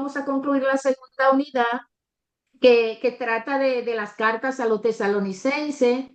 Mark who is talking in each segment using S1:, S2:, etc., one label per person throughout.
S1: vamos a concluir la segunda unidad que trata de las cartas a los tesalonicenses.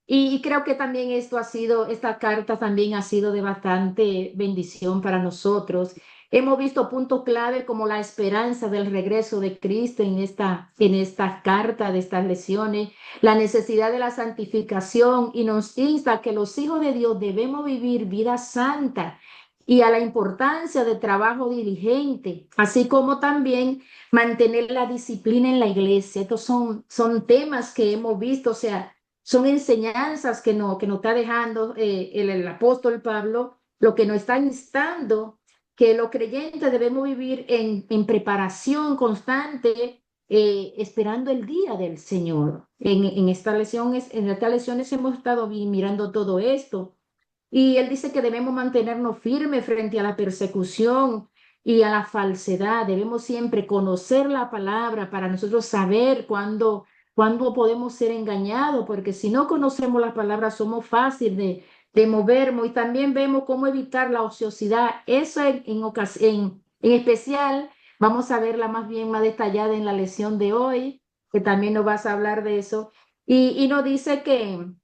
S1: Y creo que también esta carta también ha sido de bastante bendición para nosotros. Hemos visto puntos clave como la esperanza del regreso de Cristo en esta carta de estas lecciones, la necesidad de la santificación y nos insta que los hijos de Dios debemos vivir vida santa y a la importancia de trabajo diligente, así como también mantener la disciplina en la iglesia. Estos son temas que hemos visto, o sea, son enseñanzas que nos está dejando el apóstol Pablo, lo que nos está instando, que los creyentes debemos vivir en preparación constante, esperando el día del Señor. En estas lecciones hemos estado mirando todo esto. Y él dice que debemos mantenernos firmes frente a la persecución y a la falsedad. Debemos siempre conocer la palabra para nosotros saber cuándo podemos ser engañados, porque si no conocemos la palabra somos fáciles de movernos. Y también vemos cómo evitar la ociosidad. Eso en especial vamos a verla más bien más detallada en la lección de hoy, que también nos vas a hablar de eso. Y nos dice que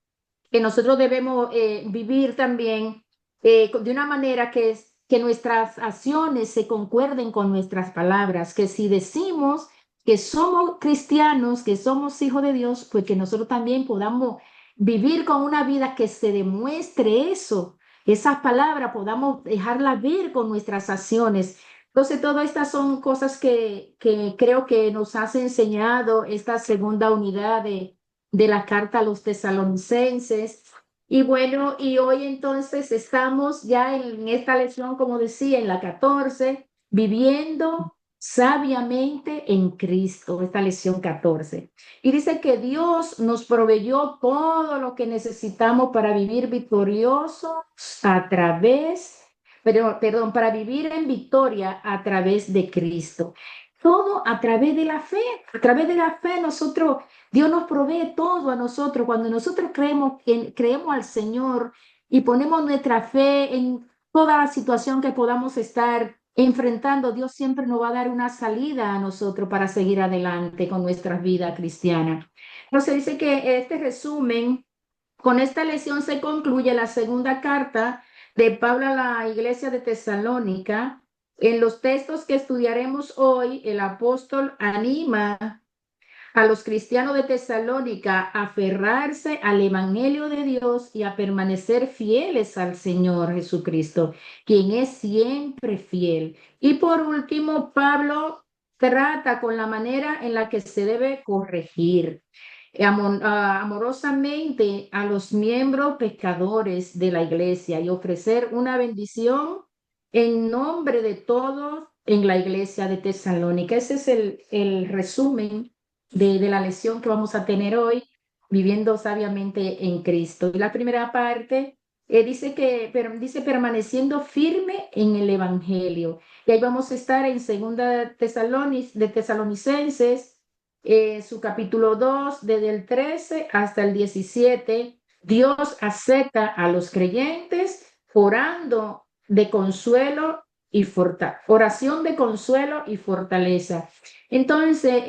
S1: nosotros debemos vivir también de una manera que nuestras acciones se concuerden con nuestras palabras, que si decimos que somos cristianos, que somos hijos de Dios, pues que nosotros también podamos vivir con una vida que se demuestre eso, esas palabras podamos dejarlas ver con nuestras acciones. Entonces, todas estas son cosas que creo que nos has enseñado esta segunda unidad de la carta a los tesalonicenses. Y bueno, y hoy entonces estamos ya en esta lección, como decía, en la 14 viviendo sabiamente en Cristo, esta lección 14. Y dice que Dios nos proveyó todo lo que necesitamos para vivir victoriosos a través, perdón, para vivir en victoria a través de Cristo. Todo a través de la fe. A través de la fe nosotros Dios nos provee todo a nosotros. Cuando nosotros creemos al Señor y ponemos nuestra fe en toda la situación que podamos estar enfrentando, Dios siempre nos va a dar una salida a nosotros para seguir adelante con nuestra vida cristiana. Entonces dice que este resumen, con esta lección se concluye la segunda carta de Pablo a la iglesia de Tesalónica. En los textos que estudiaremos hoy, el apóstol anima a los cristianos de Tesalónica a aferrarse al Evangelio de Dios y a permanecer fieles al Señor Jesucristo, quien es siempre fiel. Y por último, Pablo trata con la manera en la que se debe corregir amorosamente a los miembros pecadores de la iglesia y ofrecer una bendición en nombre de todos en la iglesia de Tesalónica. Ese es el resumen de la lección que vamos a tener hoy, viviendo sabiamente en Cristo. Y la primera parte dice permaneciendo firme en el Evangelio. Y ahí vamos a estar en segunda de Tesalonicenses, su capítulo 2 desde el 13 hasta el 17. Dios acepta a los creyentes orando de consuelo y oración de consuelo y fortaleza. Entonces,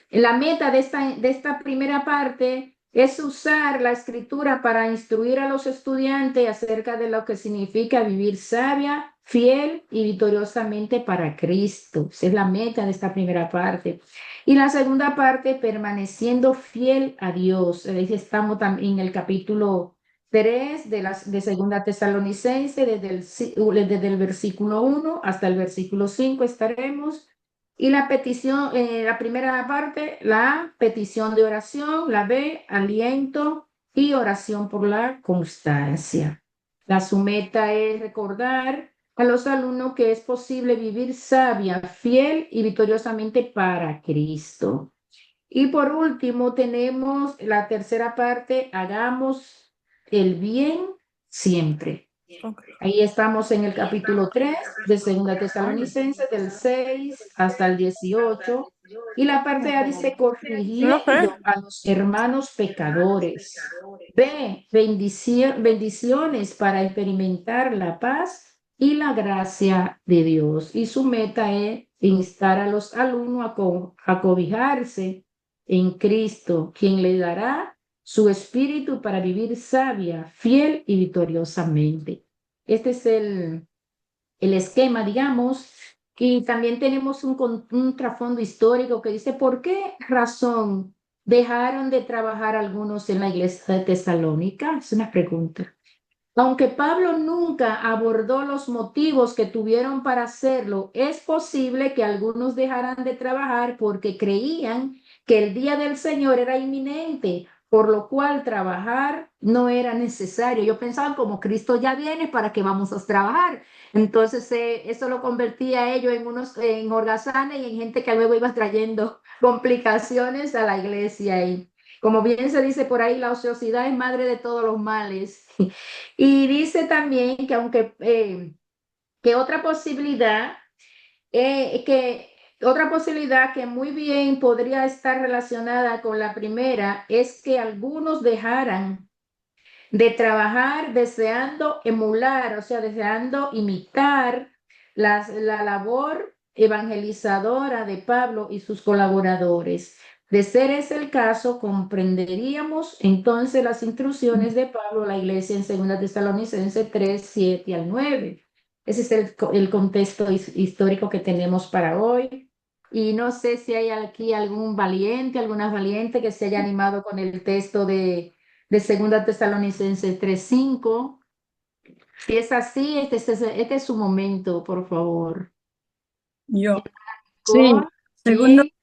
S1: la meta de esta primera parte es usar la escritura para instruir a los estudiantes acerca de lo que significa vivir sabia, fiel y victoriosamente para Cristo. Esa es la meta de esta primera parte. Y la segunda parte, permaneciendo fiel a Dios. Estamos también en el capítulo 3 de Segunda Tesalonicense, desde el versículo 1 hasta el versículo 5 estaremos. Y la petición, la primera parte, la petición de oración, la B, aliento y oración por la constancia. Su meta es recordar a los alumnos que es posible vivir sabia, fiel y victoriosamente para Cristo. Y por último tenemos la tercera parte, hagamos el bien siempre.
S2: Okay.
S1: Ahí estamos en el capítulo 3 de Segunda Tesalonicenses, del 6 hasta el 18. Y la parte A dice, corrigiendo a los hermanos pecadores. B, bendiciones para experimentar la paz. y la gracia de Dios. Y su meta es instar a los alumnos a cobijarse en Cristo, quien le dará su espíritu para vivir sabia, fiel y victoriosamente. Este es el esquema, digamos. Y también tenemos un trasfondo histórico que dice, ¿por qué razón dejaron de trabajar algunos en la iglesia de Tesalónica? Es una pregunta. Aunque Pablo nunca abordó los motivos que tuvieron para hacerlo, es posible que algunos dejaran de trabajar porque creían que el día del Señor era inminente, por lo cual trabajar no era necesario. Yo pensaba, como Cristo ya viene, ¿para qué vamos a trabajar? Entonces, eso lo convertía a ellos en holgazanes y en gente que luego iba trayendo complicaciones a la iglesia. Y como bien se dice por ahí, la ociosidad es madre de todos los males. Y dice también que que otra posibilidad que muy bien podría estar relacionada con la primera es que algunos dejaran de trabajar deseando emular, o sea, deseando imitar la labor evangelizadora de Pablo y sus colaboradores. De ser ese el caso, comprenderíamos entonces las instrucciones de Pablo a la iglesia en 2 Tesalonicenses 3 7 al 9. Ese es el contexto histórico que tenemos para hoy. Y no sé si hay aquí algún valiente, alguna valiente que se haya animado con el texto de 2 Tesalonicenses 3:5. Si es así, este es su momento, por favor.
S2: Yo, sí, segundo,
S1: Bien,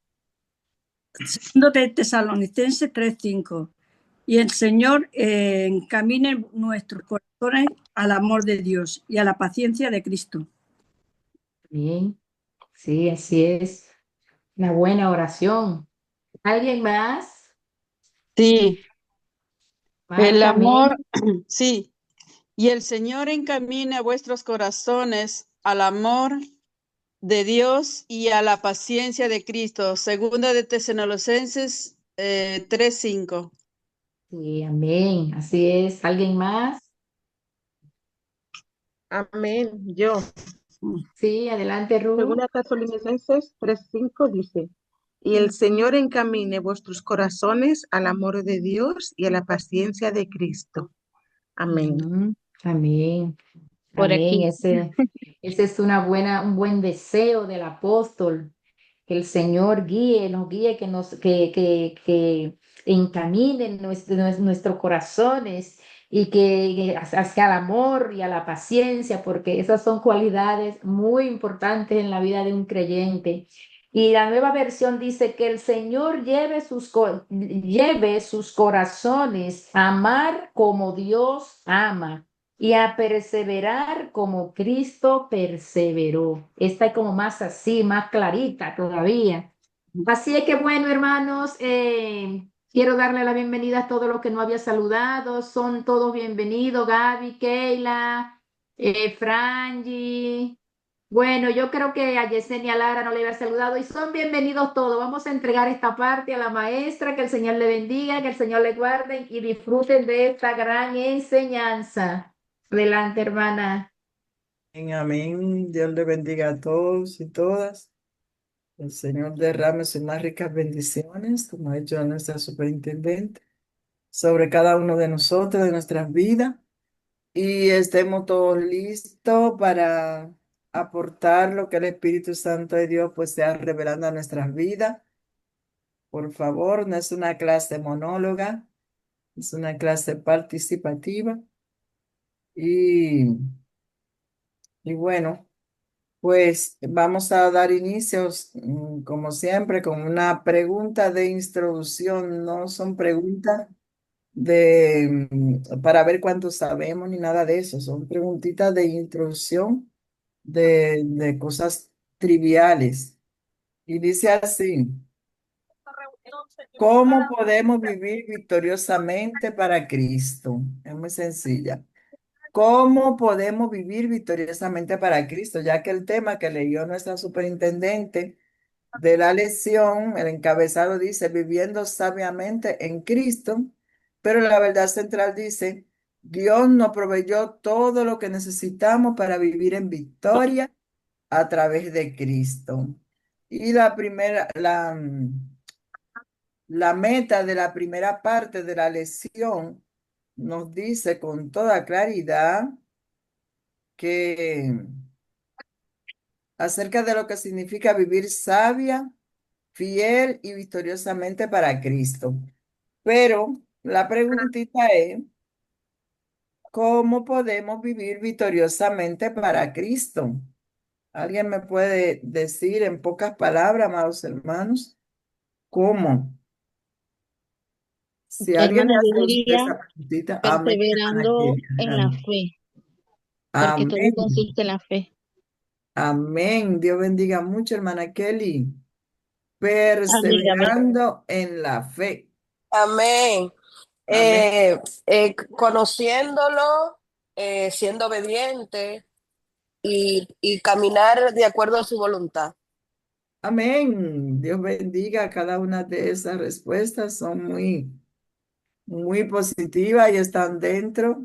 S2: segundo de Tesalonicenses 3:5. Y el Señor encamine nuestros corazones al amor de Dios y a la paciencia de Cristo.
S1: bien, sí, así es. Una buena oración. ¿Alguien más?
S3: Sí, el
S1: Marta, amén.
S3: amor, sí, y el Señor encamina vuestros corazones al amor de Dios y a la paciencia de Cristo. Segunda de Tesalonicenses 3:5.
S1: Sí, amén. Así es. ¿Alguien más?
S4: Amén. Yo,
S1: Sí, adelante, Ruth.
S4: según Tesalonicenses 3:5 dice, y el Señor encamine vuestros corazones al amor de Dios y a la paciencia de Cristo. Amén.
S1: Ujú. Amén.
S4: Por
S1: Amén.
S4: aquí.
S1: Ese es un buen deseo del apóstol. Que el Señor nos guíe, que encamine nuestros corazones y que hacia el amor y a la paciencia, porque esas son cualidades muy importantes en la vida de un creyente. Y la nueva versión dice que el Señor lleve sus corazones a amar como Dios ama y a perseverar como Cristo perseveró. Esta es como más así, más clarita todavía. Así es que bueno, hermanos, quiero darle la bienvenida a todos los que no había saludado. Son todos bienvenidos, Gaby, Keila, Frangie. Bueno, yo creo que a Yesenia Lara no le había saludado y son bienvenidos todos. Vamos a entregar esta parte a la maestra, que el Señor le bendiga, que el Señor le guarde y disfruten de esta gran enseñanza. Adelante, hermana.
S5: Amén, amén. Dios le bendiga a todos y todas. El Señor derrame sus más ricas bendiciones, como ha hecho nuestra superintendente, sobre cada uno de nosotros, de nuestras vidas, y estemos todos listos para aportar lo que el Espíritu Santo de Dios pues sea revelando a nuestras vidas. Por favor, no es una clase monóloga, es una clase participativa y, y bueno. Pues vamos a dar inicios, como siempre, con una pregunta de introducción. No son preguntas para ver cuánto sabemos ni nada de eso. Son preguntitas de introducción de cosas triviales. Y dice así, ¿cómo podemos vivir victoriosamente para Cristo? Es muy sencilla. ¿Cómo podemos vivir victoriosamente para Cristo? Ya que el tema que leyó nuestra superintendente de la lección, el encabezado dice, viviendo sabiamente en Cristo, pero la verdad central dice, Dios nos proveyó todo lo que necesitamos para vivir en victoria a través de Cristo. Y la meta de la primera parte de la lección nos dice con toda claridad que acerca de lo que significa vivir sabia, fiel y victoriosamente para Cristo. Pero la preguntita es, ¿cómo podemos vivir victoriosamente para Cristo? ¿Alguien me puede decir en pocas palabras, amados hermanos, cómo? Si alguien le
S6: Hermana, yo
S5: hace a usted
S6: diría
S5: esa preguntita, amén, hermana
S6: perseverando
S5: Kelly.
S6: en la fe, porque todo
S5: Amén.
S6: consiste en la fe.
S5: Amén. Dios bendiga mucho, hermana Kelly.
S6: Amén, amén.
S5: Perseverando en la fe.
S7: Amén.
S5: Amén.
S7: Conociéndolo, siendo obediente y caminar de acuerdo a su voluntad.
S5: Amén. Dios bendiga cada una de esas respuestas. Son muy positivas y están dentro,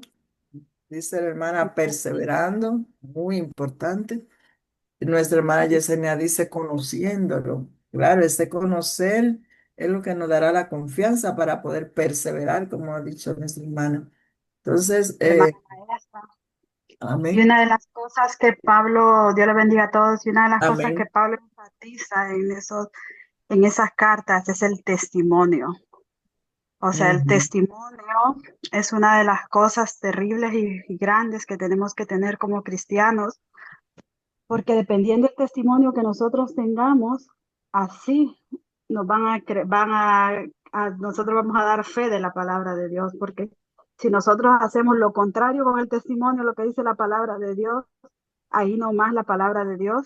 S5: dice la hermana, perseverando. Muy importante. Nuestra hermana Yesenia dice conociéndolo. Claro, ese conocer es lo que nos dará la confianza para poder perseverar, como ha dicho nuestra hermana. Entonces,
S8: Hermana maestra. Y
S5: amén,
S8: una de las cosas que Pablo, Dios le bendiga a todos, y una de las cosas que
S5: amén.
S8: Pablo enfatiza en esas cartas es el testimonio. O sea, el
S5: Ujú.
S8: testimonio es una de las cosas terribles y grandes que tenemos que tener como cristianos, porque dependiendo del testimonio que nosotros tengamos, así nos nosotros vamos a dar fe de la palabra de Dios, porque si nosotros hacemos lo contrario con el testimonio, lo que dice la palabra de Dios, ahí nomás la palabra de Dios,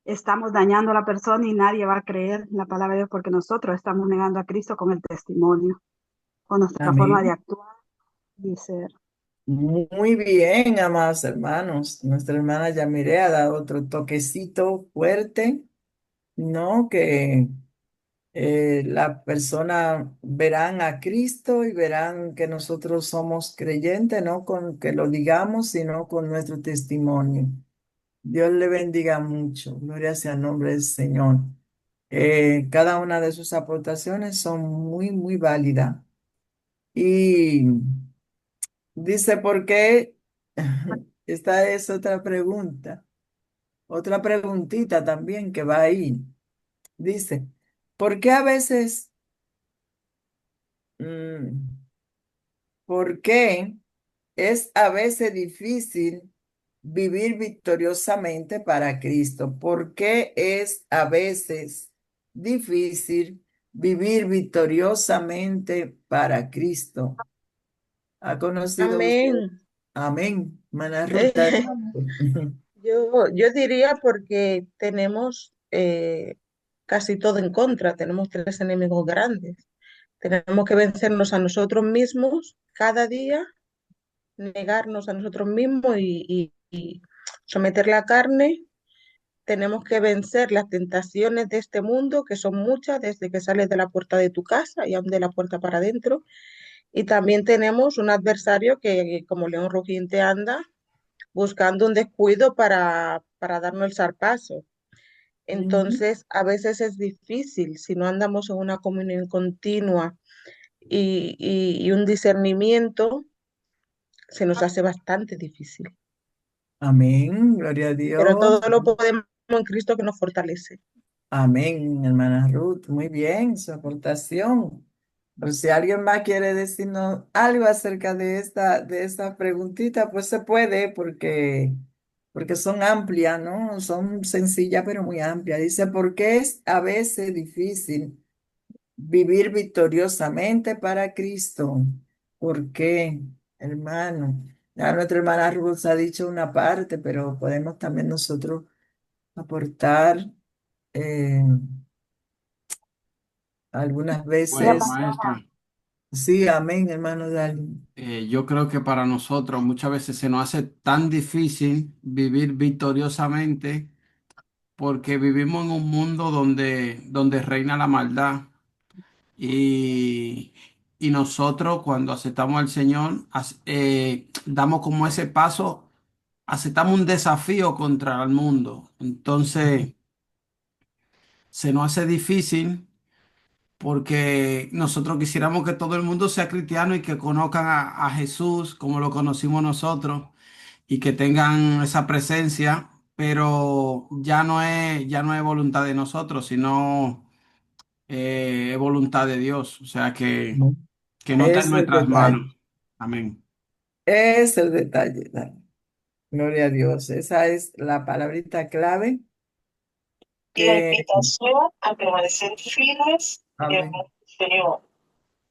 S8: estamos dañando a la persona y nadie va a creer en la palabra de Dios porque nosotros estamos negando a Cristo con el testimonio, con nuestra forma de
S5: Amén.
S8: actuar y ser.
S5: Muy bien, amados hermanos. Nuestra hermana Yamiré ha dado otro toquecito fuerte, ¿no? Que la persona verán a Cristo y verán que nosotros somos creyentes, no con que lo digamos, sino con nuestro testimonio. Dios le bendiga mucho. Gloria sea el nombre del Señor. Cada una de sus aportaciones son muy válidas. Y dice, ¿por qué? Esta es otra pregunta, otra preguntita también que va ahí. Dice, ¿por qué a veces, mm, por qué es a veces difícil vivir victoriosamente para Cristo? ¿Por qué es a veces difícil vivir victoriosamente para Cristo? ¿Ha conocido usted?
S4: Amén.
S5: Amén. Mana Ruth,
S4: Eh,
S5: adelante.
S4: yo diría porque tenemos casi todo en contra, tenemos tres enemigos grandes. Tenemos que vencernos a nosotros mismos cada día, negarnos a nosotros mismos y someter la carne. Tenemos que vencer las tentaciones de este mundo, que son muchas, desde que sales de la puerta de tu casa y aún de la puerta para adentro. Y también tenemos un adversario que, como león rugiente, anda buscando un descuido para darnos el zarpazo.
S5: Ujú.
S4: Entonces, a veces es difícil si no andamos en una comunión continua y un discernimiento, se nos hace bastante difícil.
S5: Amén. Gloria a
S4: Pero
S5: Dios.
S4: todo lo podemos en Cristo que nos fortalece.
S5: Amén, hermana Ruth. Muy bien, su aportación. Pero si alguien más quiere decirnos algo acerca de esta preguntita, pues se puede, porque son amplias, ¿no? Son sencillas, pero muy amplias. Dice, ¿por qué es a veces difícil vivir victoriosamente para Cristo? ¿Por qué, hermano? Ya nuestra hermana Ruth ha dicho una parte, pero podemos también nosotros aportar. eh, Algunas
S9: Bueno,
S5: veces,
S9: maestra,
S5: sí, amén, hermano Dali.
S9: yo creo que para nosotros muchas veces se nos hace tan difícil vivir victoriosamente porque vivimos en un mundo donde reina la maldad y, y nosotros cuando aceptamos al Señor, damos como ese paso, aceptamos un desafío contra el mundo. Entonces, se nos hace difícil porque nosotros quisiéramos que todo el mundo sea cristiano y que conozcan a Jesús como lo conocimos nosotros y que tengan esa presencia, pero ya no es voluntad de nosotros, sino es voluntad de Dios. O sea que no está en
S5: Es el
S9: nuestras
S5: detalle.
S9: manos. Amén.
S5: Es el detalle, Dani. Gloria a Dios. Esa es la palabrita clave
S6: Y la
S5: que...
S6: invitación a permanecer firmes en el
S5: Amén.
S6: Señor,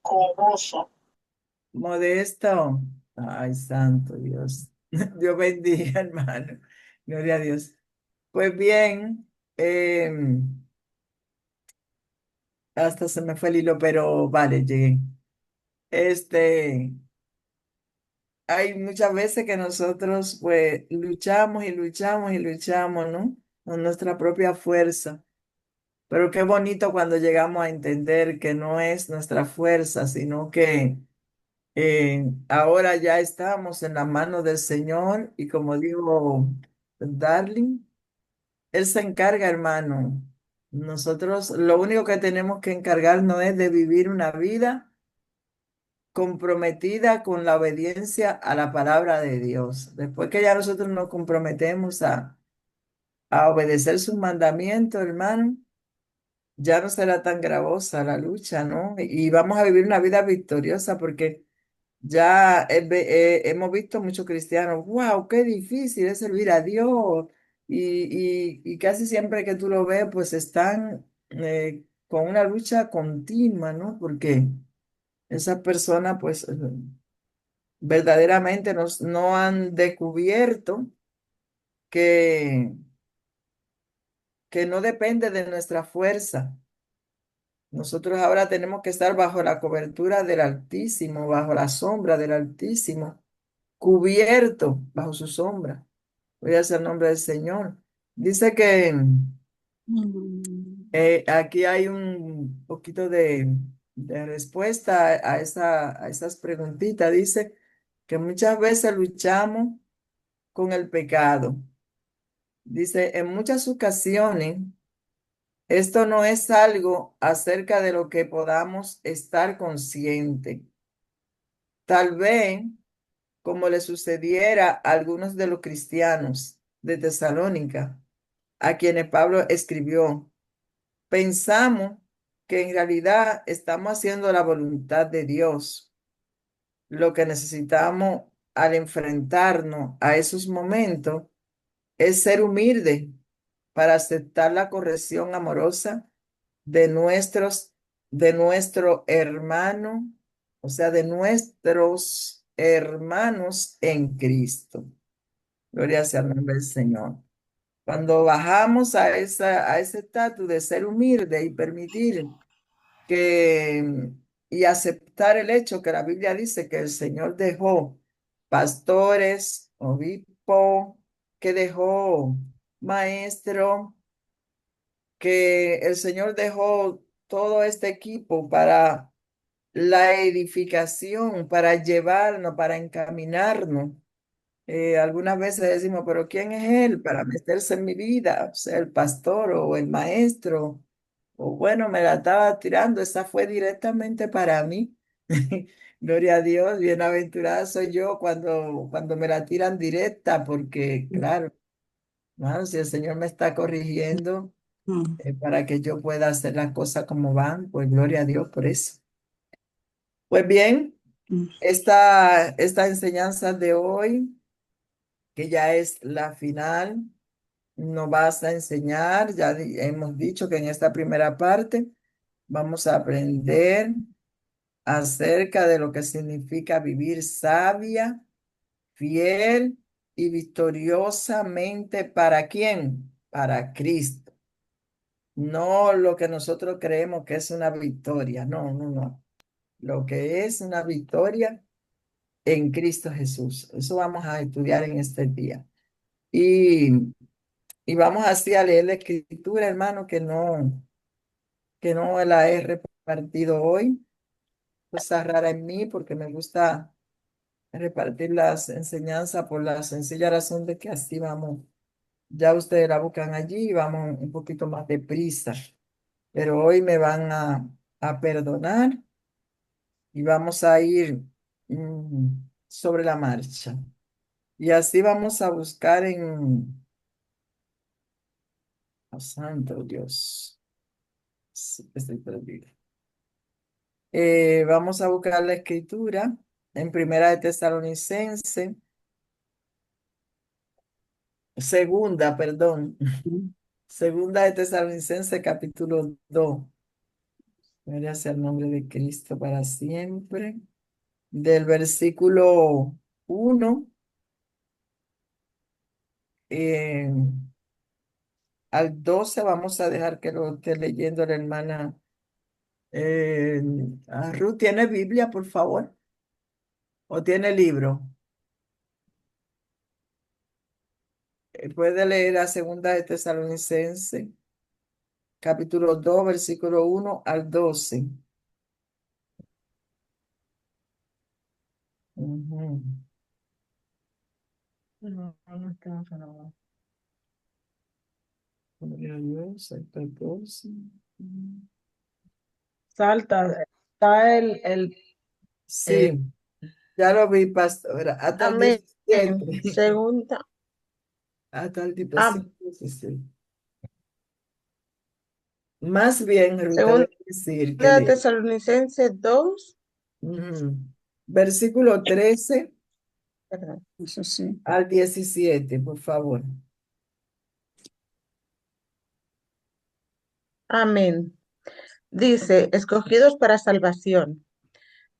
S6: con gozo.
S5: Modesto. Ay, santo Dios. Dios bendiga, hermano. Gloria a Dios. Pues bien, hasta se me fue el hilo, pero vale, llegué. Este, hay muchas veces que nosotros pues luchamos y luchamos y luchamos, ¿no? Con nuestra propia fuerza. Pero qué bonito cuando llegamos a entender que no es nuestra fuerza, sino que ahora ya estamos en la mano del Señor y como dijo Darling, Él se encarga, hermano. Nosotros lo único que tenemos que encargarnos es de vivir una vida comprometida con la obediencia a la palabra de Dios. Después que ya nosotros nos comprometemos a obedecer sus mandamientos, hermano, ya no será tan gravosa la lucha, ¿no? Y vamos a vivir una vida victoriosa porque ya hemos visto muchos cristianos, wow, qué difícil es servir a Dios. Y casi siempre que tú lo ves, pues están con una lucha continua, ¿no? Porque esas personas, pues, verdaderamente no han descubierto que, que no depende de nuestra fuerza. Nosotros ahora tenemos que estar bajo la cobertura del Altísimo, bajo la sombra del Altísimo, cubierto bajo su sombra. Voy a hacer el nombre del Señor. Dice que aquí hay un poquito de respuesta a esas preguntitas. Dice que muchas veces luchamos con el pecado. Dice, en muchas ocasiones, esto no es algo acerca de lo que podamos estar conscientes. Tal vez, como le sucediera a algunos de los cristianos de Tesalónica, a quienes Pablo escribió, pensamos que en realidad estamos haciendo la voluntad de Dios. Lo que necesitamos al enfrentarnos a esos momentos es ser humilde para aceptar la corrección amorosa de nuestro hermano, o sea, de nuestros hermanos en Cristo. Gloria sea el nombre del Señor. Cuando bajamos a ese estatus de ser humilde y permitir que y aceptar el hecho que la Biblia dice que el Señor dejó pastores, obispo, que dejó maestro, que el Señor dejó todo este equipo para la edificación, para llevarnos, para encaminarnos. Algunas veces decimos, pero ¿quién es Él para meterse en mi vida? O sea, el pastor o el maestro. O bueno, me la estaba tirando, esa fue directamente para mí. Gloria a Dios, bienaventurada soy yo cuando me la tiran directa, porque claro, claro, si el Señor me está corrigiendo
S2: Mm,
S5: para que yo pueda hacer las cosas como van, pues gloria a Dios por eso. Pues bien,
S2: mm,
S5: esta enseñanza de hoy, que ya es la final, nos vas a enseñar, ya hemos dicho que en esta primera parte vamos a aprender acerca de lo que significa vivir sabia, fiel y victoriosamente. ¿Para quién? Para Cristo. No lo que nosotros creemos que es una victoria. No, no, no. Lo que es una victoria en Cristo Jesús. Eso vamos a estudiar en este día. Y, y vamos así a leer la escritura, hermano, que no la he repartido hoy, cosa rara en mí porque me gusta repartir las enseñanzas por la sencilla razón de que así vamos. Ya ustedes la buscan allí y vamos un poquito más deprisa. Pero hoy me van a perdonar y vamos a ir sobre la marcha. Y así vamos a buscar en... Oh, santo Dios. Sí, estoy perdido. Vamos a buscar la escritura en Primera de Tesalonicense, segunda, perdón, segunda de Tesalonicense capítulo 2. Gloria sea el nombre de Cristo para siempre. Del versículo 1 eh, al 12 vamos a dejar que lo esté leyendo la hermana Ruth. ¿Tiene Biblia, por favor? ¿O tiene libro? Puede leer a segunda de Tesalonicense, capítulo 2 versículo 1 al 12. Ujú. No, no está, no. Gloria a Dios, el 14.
S4: Salta, está el
S5: Sí, ya lo vi, pastora, hasta el
S4: amén.
S5: 17.
S4: Segunda,
S5: Hasta el
S4: am-
S5: 17. Más bien, Ruth,
S4: segunda
S5: debe decir que
S4: de
S5: de
S4: Tesalonicenses 2,
S5: ujú, versículo 13
S4: perdón,
S2: Eso sí.
S5: al 17, por favor.
S4: amén. Dice, escogidos para salvación,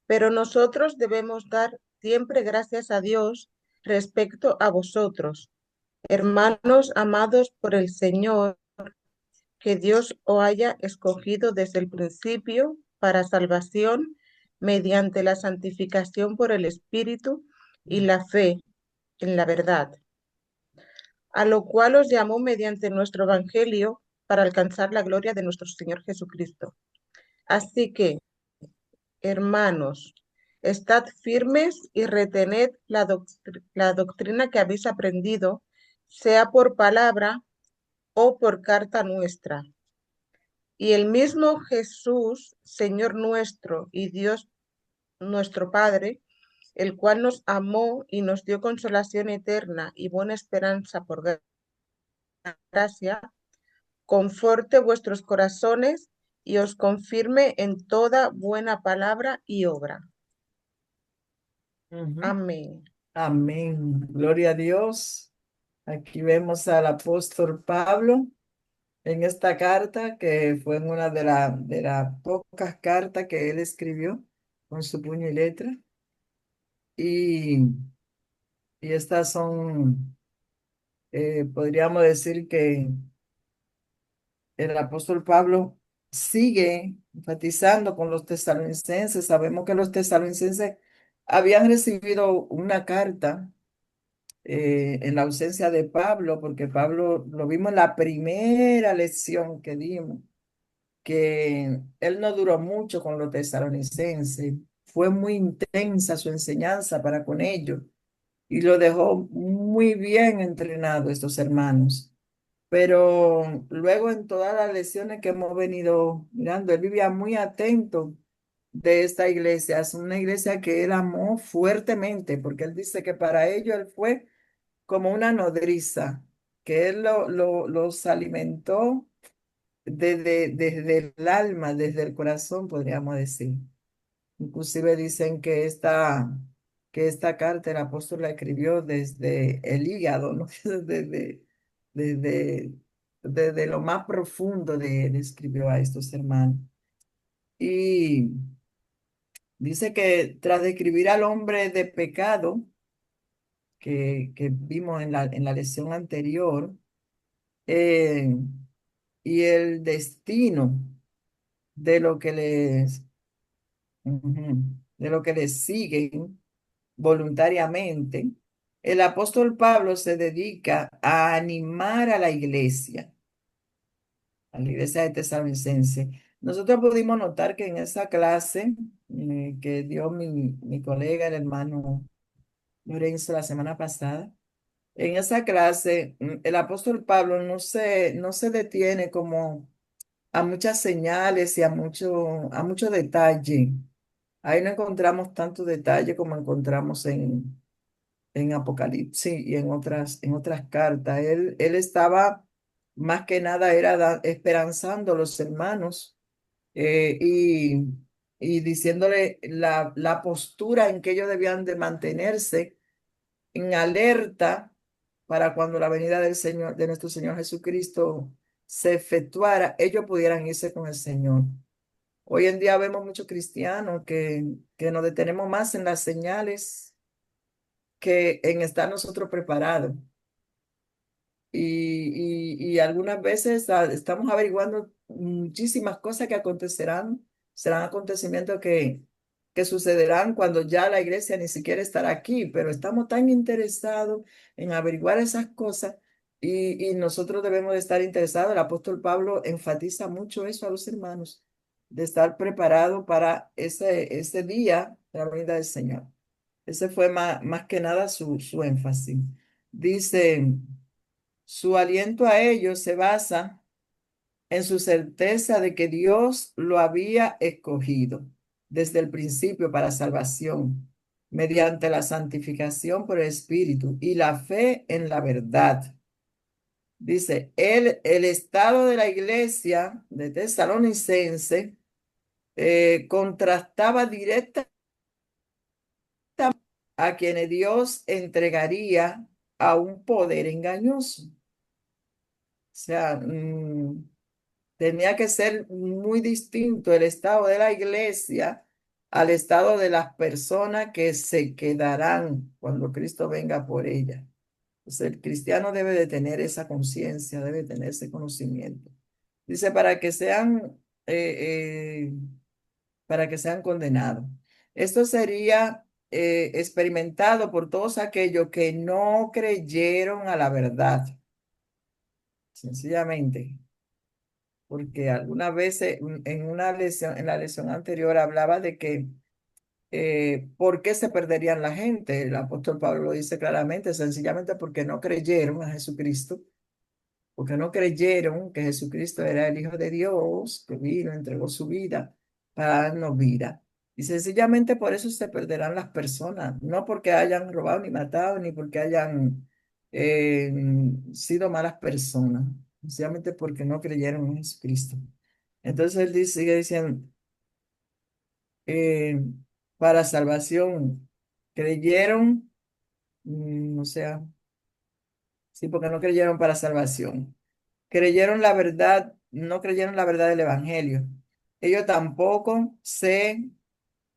S4: pero nosotros debemos dar siempre gracias a Dios respecto a vosotros, hermanos amados por el Señor, que Dios os haya escogido desde el principio para salvación mediante la santificación por el Espíritu y la fe en la verdad, a lo cual os llamó mediante nuestro Evangelio para alcanzar la gloria de nuestro Señor Jesucristo. Así que, hermanos, estad firmes y retened la doctrina que habéis aprendido, sea por palabra o por carta nuestra. Y el mismo Jesús, Señor nuestro y Dios nuestro Padre, el cual nos amó y nos dio consolación eterna y buena esperanza por gracia, conforte vuestros corazones y os confirme en toda buena palabra y obra.
S5: Ujú.
S4: Amén.
S5: Amén. Gloria a Dios. Aquí vemos al apóstol Pablo en esta carta, que fue en una de las pocas cartas que él escribió con su puño y letra. Y, y estas son, podríamos decir que el apóstol Pablo sigue enfatizando con los tesalonicenses. Sabemos que los tesalonicenses habían recibido una carta en la ausencia de Pablo, porque Pablo lo vimos en la primera lección que dimos, que él no duró mucho con los tesalonicenses. Fue muy intensa su enseñanza para con ellos y lo dejó muy bien entrenado estos hermanos. Pero luego en todas las lecciones que hemos venido mirando, él vivía muy atento de esta iglesia. Es una iglesia que él amó fuertemente, porque él dice que para ello él fue como una nodriza, que él los alimentó desde el alma, desde el corazón, podríamos decir. Inclusive dicen que esta carta el apóstol la escribió desde el hígado, ¿no? Desde, desde lo más profundo de él escribió a estos hermanos. Y dice que tras describir al hombre de pecado que vimos en la lección anterior, eh, y el destino de lo que les, ujú, de lo que les siguen voluntariamente, el apóstol Pablo se dedica a animar a la iglesia de Tesalonicense. Nosotros pudimos notar que en esa clase, que dio mi colega, el hermano Lorenzo, la semana pasada. En esa clase, el apóstol Pablo no se detiene como a muchas señales y a mucho detalle. Ahí no encontramos tanto detalle como encontramos en Apocalipsis y en otras cartas. Él estaba más que nada era esperanzando a los hermanos eh, y, y diciéndole la postura en que ellos debían de mantenerse en alerta para cuando la venida del Señor, de nuestro Señor Jesucristo se efectuara, ellos pudieran irse con el Señor. Hoy en día vemos muchos cristianos que nos detenemos más en las señales que en estar nosotros preparados. Y algunas veces estamos averiguando muchísimas cosas que acontecerán, serán acontecimientos que sucederán cuando ya la iglesia ni siquiera estará aquí, pero estamos tan interesados en averiguar esas cosas y nosotros debemos de estar interesados. El apóstol Pablo enfatiza mucho eso a los hermanos, de estar preparado para ese día de la venida del Señor. Ese fue más que nada su énfasis. Dice... Su aliento a ellos se basa en su certeza de que Dios lo había escogido desde el principio para salvación, mediante la santificación por el Espíritu y la fe en la verdad. Dice, el estado de la iglesia de Tesalonicense contrastaba directamente a quienes Dios entregaría a un poder engañoso. O sea, tenía que ser muy distinto el estado de la iglesia al estado de las personas que se quedarán cuando Cristo venga por ella. Entonces, el cristiano debe de tener esa conciencia, debe tener ese conocimiento. Dice, para que sean condenados. Esto sería experimentado por todos aquellos que no creyeron a la verdad. Sencillamente, porque algunas veces en la lección anterior hablaba de que ¿por qué se perderían la gente? El apóstol Pablo lo dice claramente, sencillamente porque no creyeron a Jesucristo, porque no creyeron que Jesucristo era el Hijo de Dios, que vino, entregó su vida para darnos vida. Y sencillamente por eso se perderán las personas, no porque hayan robado ni matado, ni porque hayan eh, sido malas personas, sencillamente porque no creyeron en Jesucristo. Entonces sigue diciendo, eh, para salvación, creyeron, o sea, sí, porque no creyeron para salvación. Creyeron la verdad, no creyeron la verdad del Evangelio. Ellos tampoco se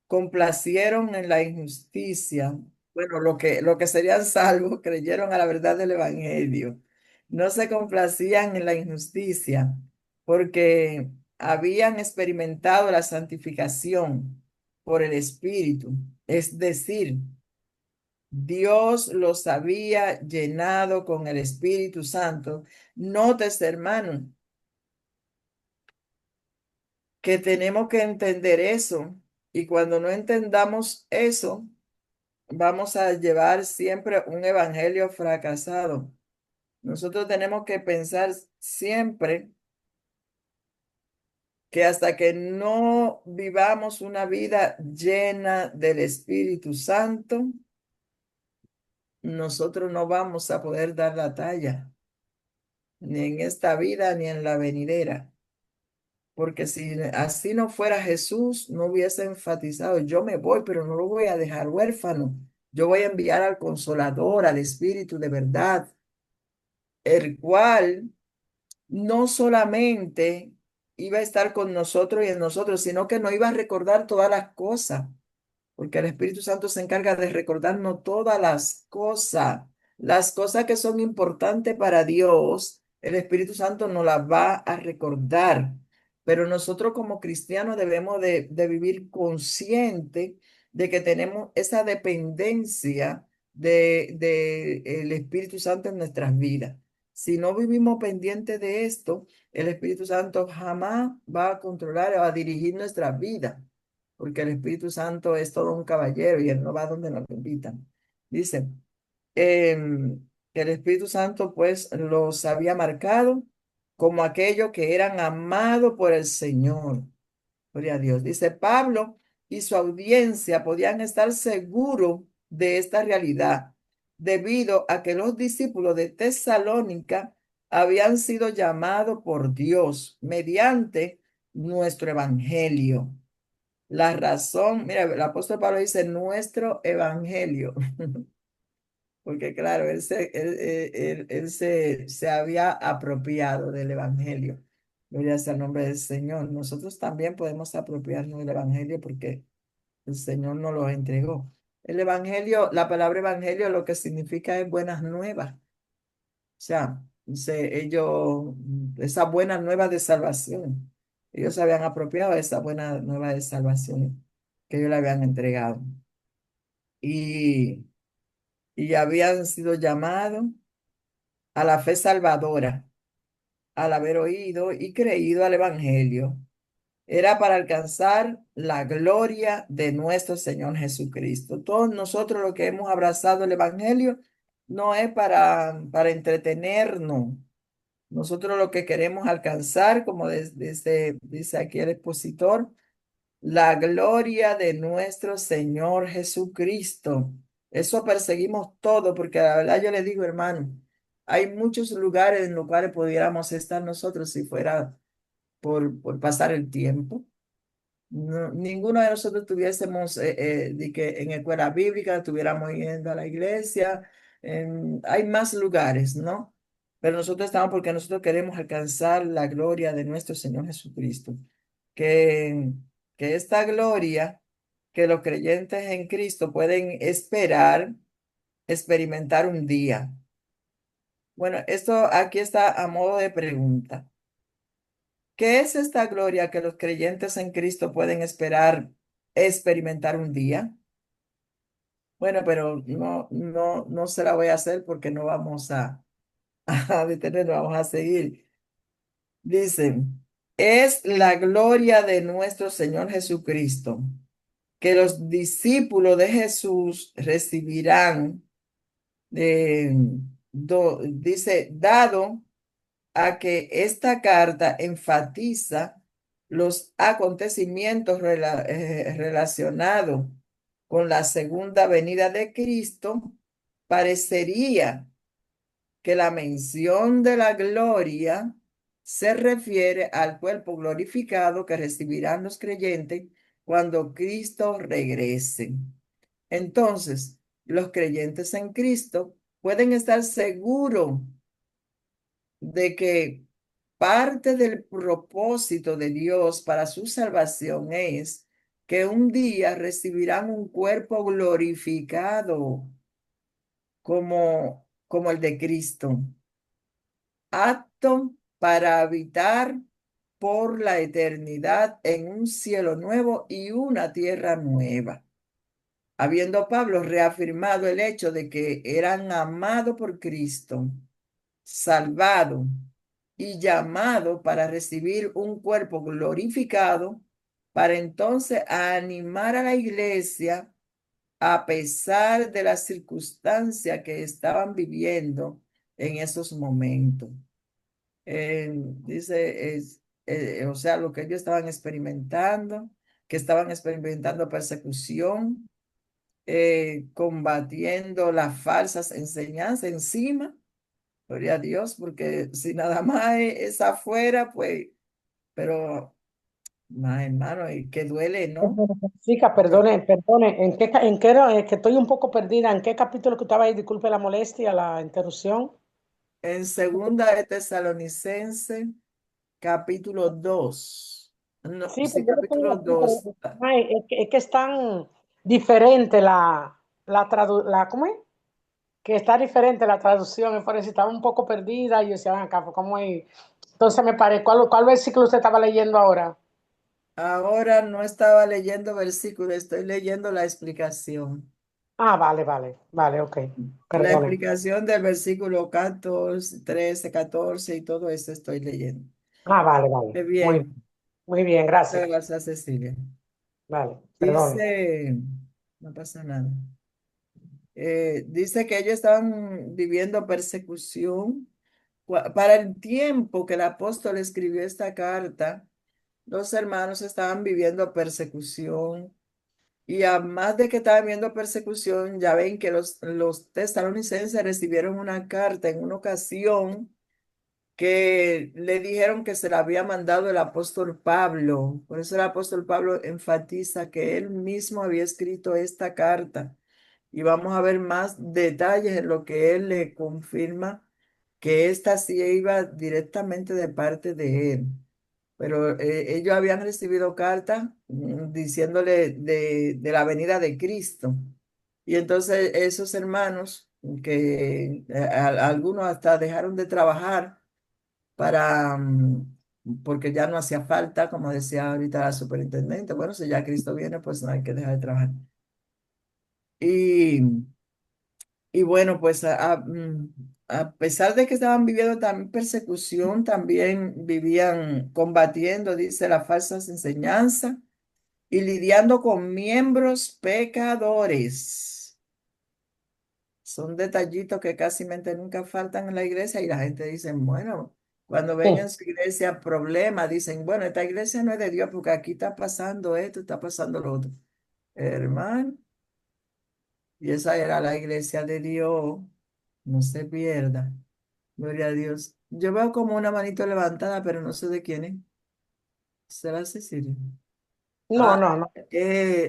S5: complacieron en la injusticia. Bueno, lo que serían salvos, creyeron a la verdad del Evangelio. No se complacían en la injusticia porque habían experimentado la santificación por el Espíritu. Es decir, Dios los había llenado con el Espíritu Santo. Notes, hermano, que tenemos que entender eso. Y cuando no entendamos eso, vamos a llevar siempre un evangelio fracasado. Nosotros tenemos que pensar siempre que hasta que no vivamos una vida llena del Espíritu Santo, nosotros no vamos a poder dar la talla, ni en esta vida ni en la venidera. Porque si así no fuera Jesús, no hubiese enfatizado, yo me voy, pero no lo voy a dejar huérfano. Yo voy a enviar al Consolador, al Espíritu de verdad, el cual no solamente iba a estar con nosotros y en nosotros, sino que nos iba a recordar todas las cosas, porque el Espíritu Santo se encarga de recordarnos todas las cosas que son importantes para Dios, el Espíritu Santo nos las va a recordar. Pero nosotros como cristianos debemos de vivir consciente de que tenemos esa dependencia de el Espíritu Santo en nuestras vidas. Si no vivimos pendientes de esto, el Espíritu Santo jamás va a controlar o a dirigir nuestras vidas. porque el Espíritu Santo es todo un caballero y él no va donde nos invitan. Dice, que el Espíritu Santo pues los había marcado como aquellos que eran amados por el Señor. Gloria a Dios. Dice Pablo y su audiencia podían estar seguros de esta realidad debido a que los discípulos de Tesalónica habían sido llamados por Dios mediante nuestro evangelio. La razón, mira, el apóstol Pablo dice nuestro evangelio, porque claro, él se había apropiado del evangelio. Gloria sea el nombre del Señor. Nosotros también podemos apropiarnos del evangelio porque el Señor nos lo entregó. El evangelio, la palabra evangelio lo que significa es buenas nuevas. O sea, esa buena nueva de salvación. Ellos se habían apropiado de esa buena nueva de salvación que ellos le habían entregado. Y, y habían sido llamados a la fe salvadora al haber oído y creído al evangelio. Era para alcanzar la gloria de nuestro Señor Jesucristo. Todos nosotros los que hemos abrazado el evangelio no es para entretenernos. Nosotros lo que queremos alcanzar, como dice aquí el expositor, la gloria de nuestro Señor Jesucristo. Eso perseguimos todo, porque la verdad yo le digo, hermano, hay muchos lugares en los cuales pudiéramos estar nosotros si fuera por pasar el tiempo. Ninguno de nosotros tuviésemos de que en escuela bíblica, estuviéramos yendo a la iglesia. Hay más lugares, ¿no? Pero nosotros estamos porque nosotros queremos alcanzar la gloria de nuestro Señor Jesucristo. Que, que esta gloria que los creyentes en Cristo pueden esperar, experimentar un día. Bueno, esto aquí está a modo de pregunta. ¿Qué es esta gloria que los creyentes en Cristo pueden esperar experimentar un día? Bueno, pero no se la voy a hacer porque no vamos a detenernos, vamos a seguir. Dicen, es la gloria de nuestro Señor Jesucristo, que los discípulos de Jesús recibirán, dice, dado a que esta carta enfatiza los acontecimientos relacionados con la segunda venida de Cristo, parecería que la mención de la gloria se refiere al cuerpo glorificado que recibirán los creyentes cuando Cristo regrese. Entonces, los creyentes en Cristo pueden estar seguros de que parte del propósito de Dios para su salvación es que un día recibirán un cuerpo glorificado como el de Cristo, apto para habitar por la eternidad en un cielo nuevo y una tierra nueva. Habiendo Pablo reafirmado el hecho de que eran amados por Cristo, salvados y llamado para recibir un cuerpo glorificado, para entonces animar a la iglesia a pesar de las circunstancias que estaban viviendo en esos momentos. Dice, o sea, lo que ellos estaban experimentando, que estaban experimentando persecución, combatiendo las falsas enseñanzas encima. Gloria a Dios, porque si nada más es afuera, pues, pero, más hermano, y que duele, ¿no?
S10: Chica, perdone, ¿en qué era? Es que estoy un poco perdida. ¿En qué capítulo que estaba ahí? Disculpe la molestia, la interrupción.
S5: En segunda de Tesalonicense, capítulo 2. No,
S10: Sí,
S5: sí,
S10: pues yo lo tengo
S5: capítulo
S10: aquí,
S5: 2.
S10: ay, es que es tan diferente ¿cómo es? Que está diferente la traducción, es por eso estaba un poco perdida y yo decía, "Ven acá, pues, ¿cómo es?". Entonces me parece, ¿cuál versículo usted estaba leyendo ahora?
S5: Ahora no estaba leyendo versículo, estoy leyendo la explicación.
S10: Ah, vale, ok,
S5: La
S10: perdone.
S5: explicación del versículo 14, 13, 14 y todo eso estoy leyendo.
S10: Ah, vale,
S5: Qué
S10: muy,
S5: bien.
S10: muy bien,
S5: Muchas
S10: gracias.
S5: gracias, Cecilia.
S10: Vale, perdón.
S5: Dice, no pasa nada. Dice que ellos estaban viviendo persecución. Para el tiempo que el apóstol escribió esta carta, los hermanos estaban viviendo persecución. Y además de que estaban viendo persecución, ya ven que los tesalonicenses recibieron una carta en una ocasión que le dijeron que se la había mandado el apóstol Pablo. Por eso el apóstol Pablo enfatiza que él mismo había escrito esta carta. Y vamos a ver más detalles en lo que él le confirma que esta sí iba directamente de parte de él. Pero ellos habían recibido carta diciéndole de la venida de Cristo. Y entonces esos hermanos, que algunos hasta dejaron de trabajar para, porque ya no hacía falta, como decía ahorita la superintendente, bueno, si ya Cristo viene, pues no hay que dejar de trabajar. Y, y bueno, pues a pesar de que estaban viviendo también persecución, también vivían combatiendo, dice, las falsas enseñanzas y lidiando con miembros pecadores. Son detallitos que casi nunca faltan en la iglesia y la gente dice, bueno, cuando ven en
S10: Sí.
S5: su iglesia problemas, dicen, bueno, esta iglesia no es de Dios porque aquí está pasando esto, está pasando lo otro. Hermano, y esa era la iglesia de Dios, no se pierda. Gloria a Dios. Yo veo como una manito levantada, pero no sé de quién es. ¿Será Cecilia?
S10: No,
S5: Ah,
S10: no, no.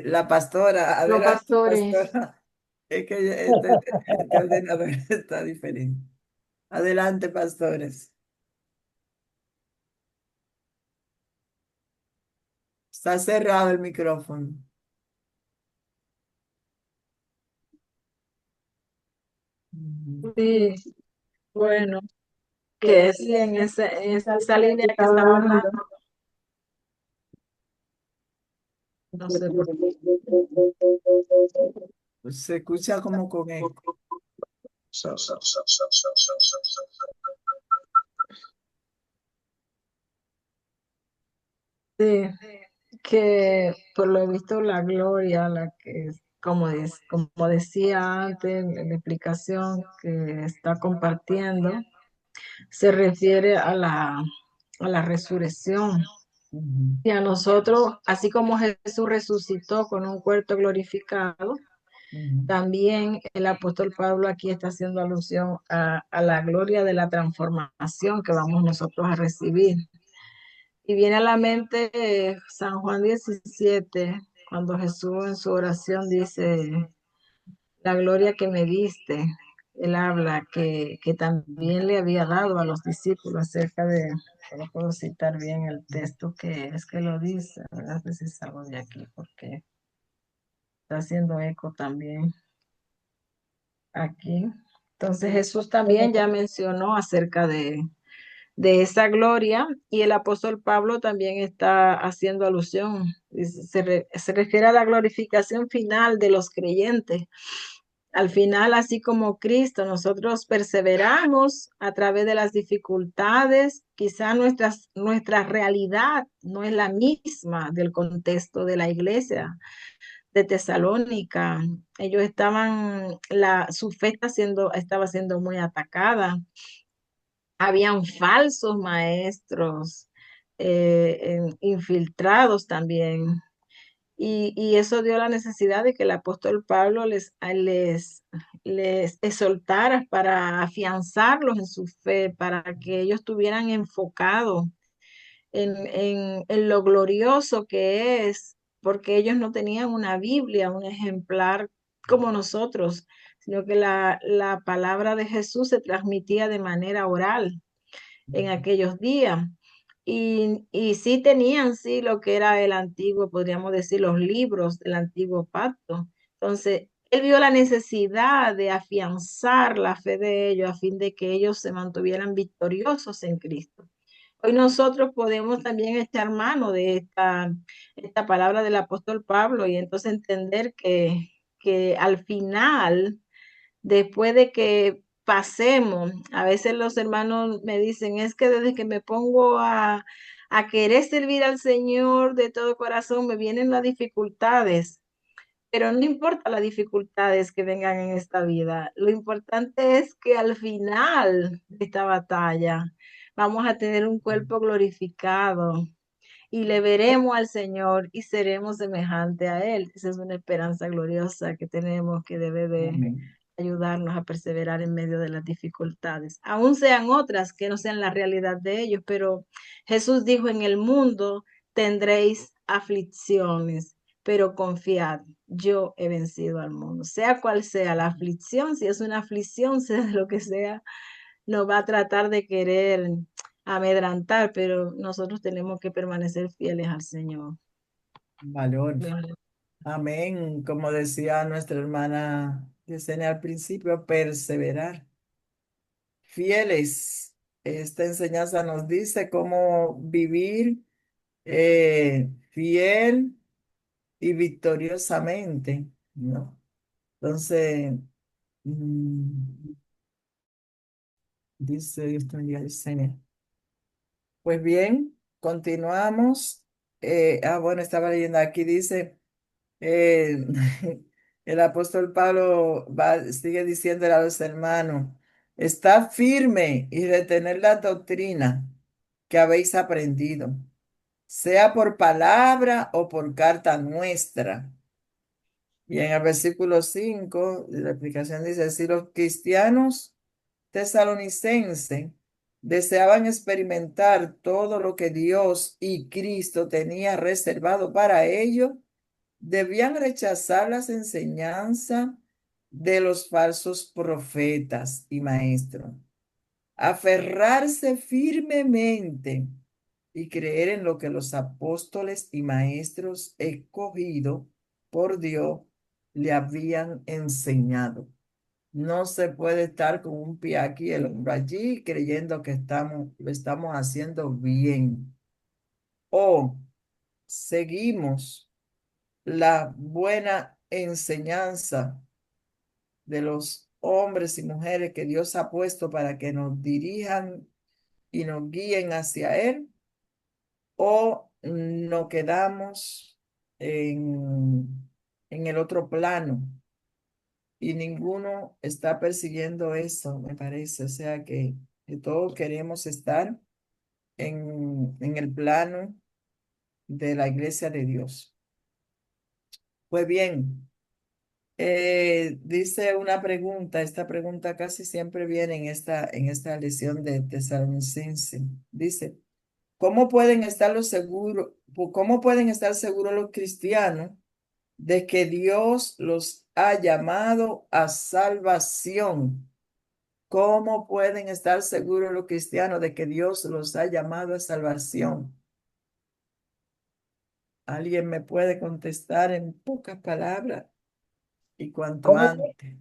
S5: la pastora,
S1: Los
S5: adelante,
S1: pastores.
S5: pastora. Es que este ordenador está diferente. Adelante, pastores. Está cerrado el micrófono. Ujú.
S11: Sí, bueno, que sí, en esa línea que estaba hablando, no sé por qué.
S5: Pues se escucha como con eco.
S11: Sí, que por lo visto la gloria, la que, como decía antes en la explicación que está compartiendo, se refiere a la resurrección.
S5: Ujú,
S11: Y a nosotros, así como Jesús resucitó con un cuerpo glorificado,
S5: ujú,
S11: también el apóstol Pablo aquí está haciendo alusión a la gloria de la transformación que vamos nosotros a recibir. Y viene a la mente San Juan 17, cuando Jesús en su oración dice, la gloria que me diste. Él habla que también le había dado a los discípulos acerca de, no puedo citar bien el texto que es que lo dice, a ver si salgo de aquí porque está haciendo eco también aquí. Entonces Jesús también ya mencionó acerca de esa gloria y el apóstol Pablo también está haciendo alusión, se refiere a la glorificación final de los creyentes. Al final, así como Cristo, nosotros perseveramos a través de las dificultades. Quizá nuestra realidad no es la misma del contexto de la iglesia de Tesalónica. Ellos su fe estaba siendo muy atacada. Habían falsos maestros, infiltrados también. Y eso dio la necesidad de que el apóstol Pablo les exhortara para afianzarlos en su fe, para que ellos estuvieran enfocados en lo glorioso que es, porque ellos no tenían una Biblia, un ejemplar como nosotros, sino que la palabra de Jesús se transmitía de manera oral en aquellos días. Y sí tenían, sí, lo que era el antiguo, podríamos decir, los libros del antiguo pacto. Entonces, él vio la necesidad de afianzar la fe de ellos a fin de que ellos se mantuvieran victoriosos en Cristo. Hoy nosotros podemos también echar mano de esta palabra del apóstol Pablo y entonces entender que al final, después de que pasemos. A veces los hermanos me dicen, es que desde que me pongo a querer servir al Señor de todo corazón, me vienen las dificultades. Pero no importa las dificultades que vengan en esta vida, lo importante es que al final de esta batalla vamos a tener un cuerpo glorificado y le veremos al Señor y seremos semejante a Él. Esa es una esperanza gloriosa que tenemos, que debe de
S5: Amén.
S11: ayudarnos a perseverar en medio de las dificultades, aún sean otras que no sean la realidad de ellos, pero Jesús dijo, en el mundo tendréis aflicciones, pero confiad, yo he vencido al mundo. Sea cual sea la aflicción, si es una aflicción, sea de lo que sea, nos va a tratar de querer amedrantar, pero nosotros tenemos que permanecer fieles al Señor.
S5: Valor. Amén. Como decía nuestra hermana Yesenia al principio, perseverar. Fieles. Esta enseñanza nos dice cómo vivir fiel y victoriosamente, ¿no? Entonces, mm, dice Dios te bendiga, Yesenia. Pues bien, continuamos. Bueno, estaba leyendo aquí, dice, eh, el apóstol Pablo sigue diciéndole a los hermanos, está firme y retener la doctrina que habéis aprendido, sea por palabra o por carta nuestra. Y en el versículo 5 de la explicación dice, si los cristianos tesalonicenses deseaban experimentar todo lo que Dios y Cristo tenía reservado para ellos, debían rechazar las enseñanzas de los falsos profetas y maestros, aferrarse firmemente y creer en lo que los apóstoles y maestros escogidos por Dios le habían enseñado. No se puede estar con un pie aquí y el otro allí creyendo que lo estamos haciendo bien. O seguimos la buena enseñanza de los hombres y mujeres que Dios ha puesto para que nos dirijan y nos guíen hacia Él, o nos quedamos en el otro plano. Y ninguno está persiguiendo eso, me parece. O sea que todos queremos estar en el plano de la iglesia de Dios. Pues bien, dice una pregunta, esta pregunta casi siempre viene en esta lección de Tesalonicense. Dice, ¿cómo pueden estar seguros los cristianos de que Dios los ha llamado a salvación? ¿Cómo pueden estar seguros los cristianos de que Dios los ha llamado a salvación? ¿Alguien me puede contestar en pocas palabras y cuanto
S10: ¿Cómo,
S5: antes?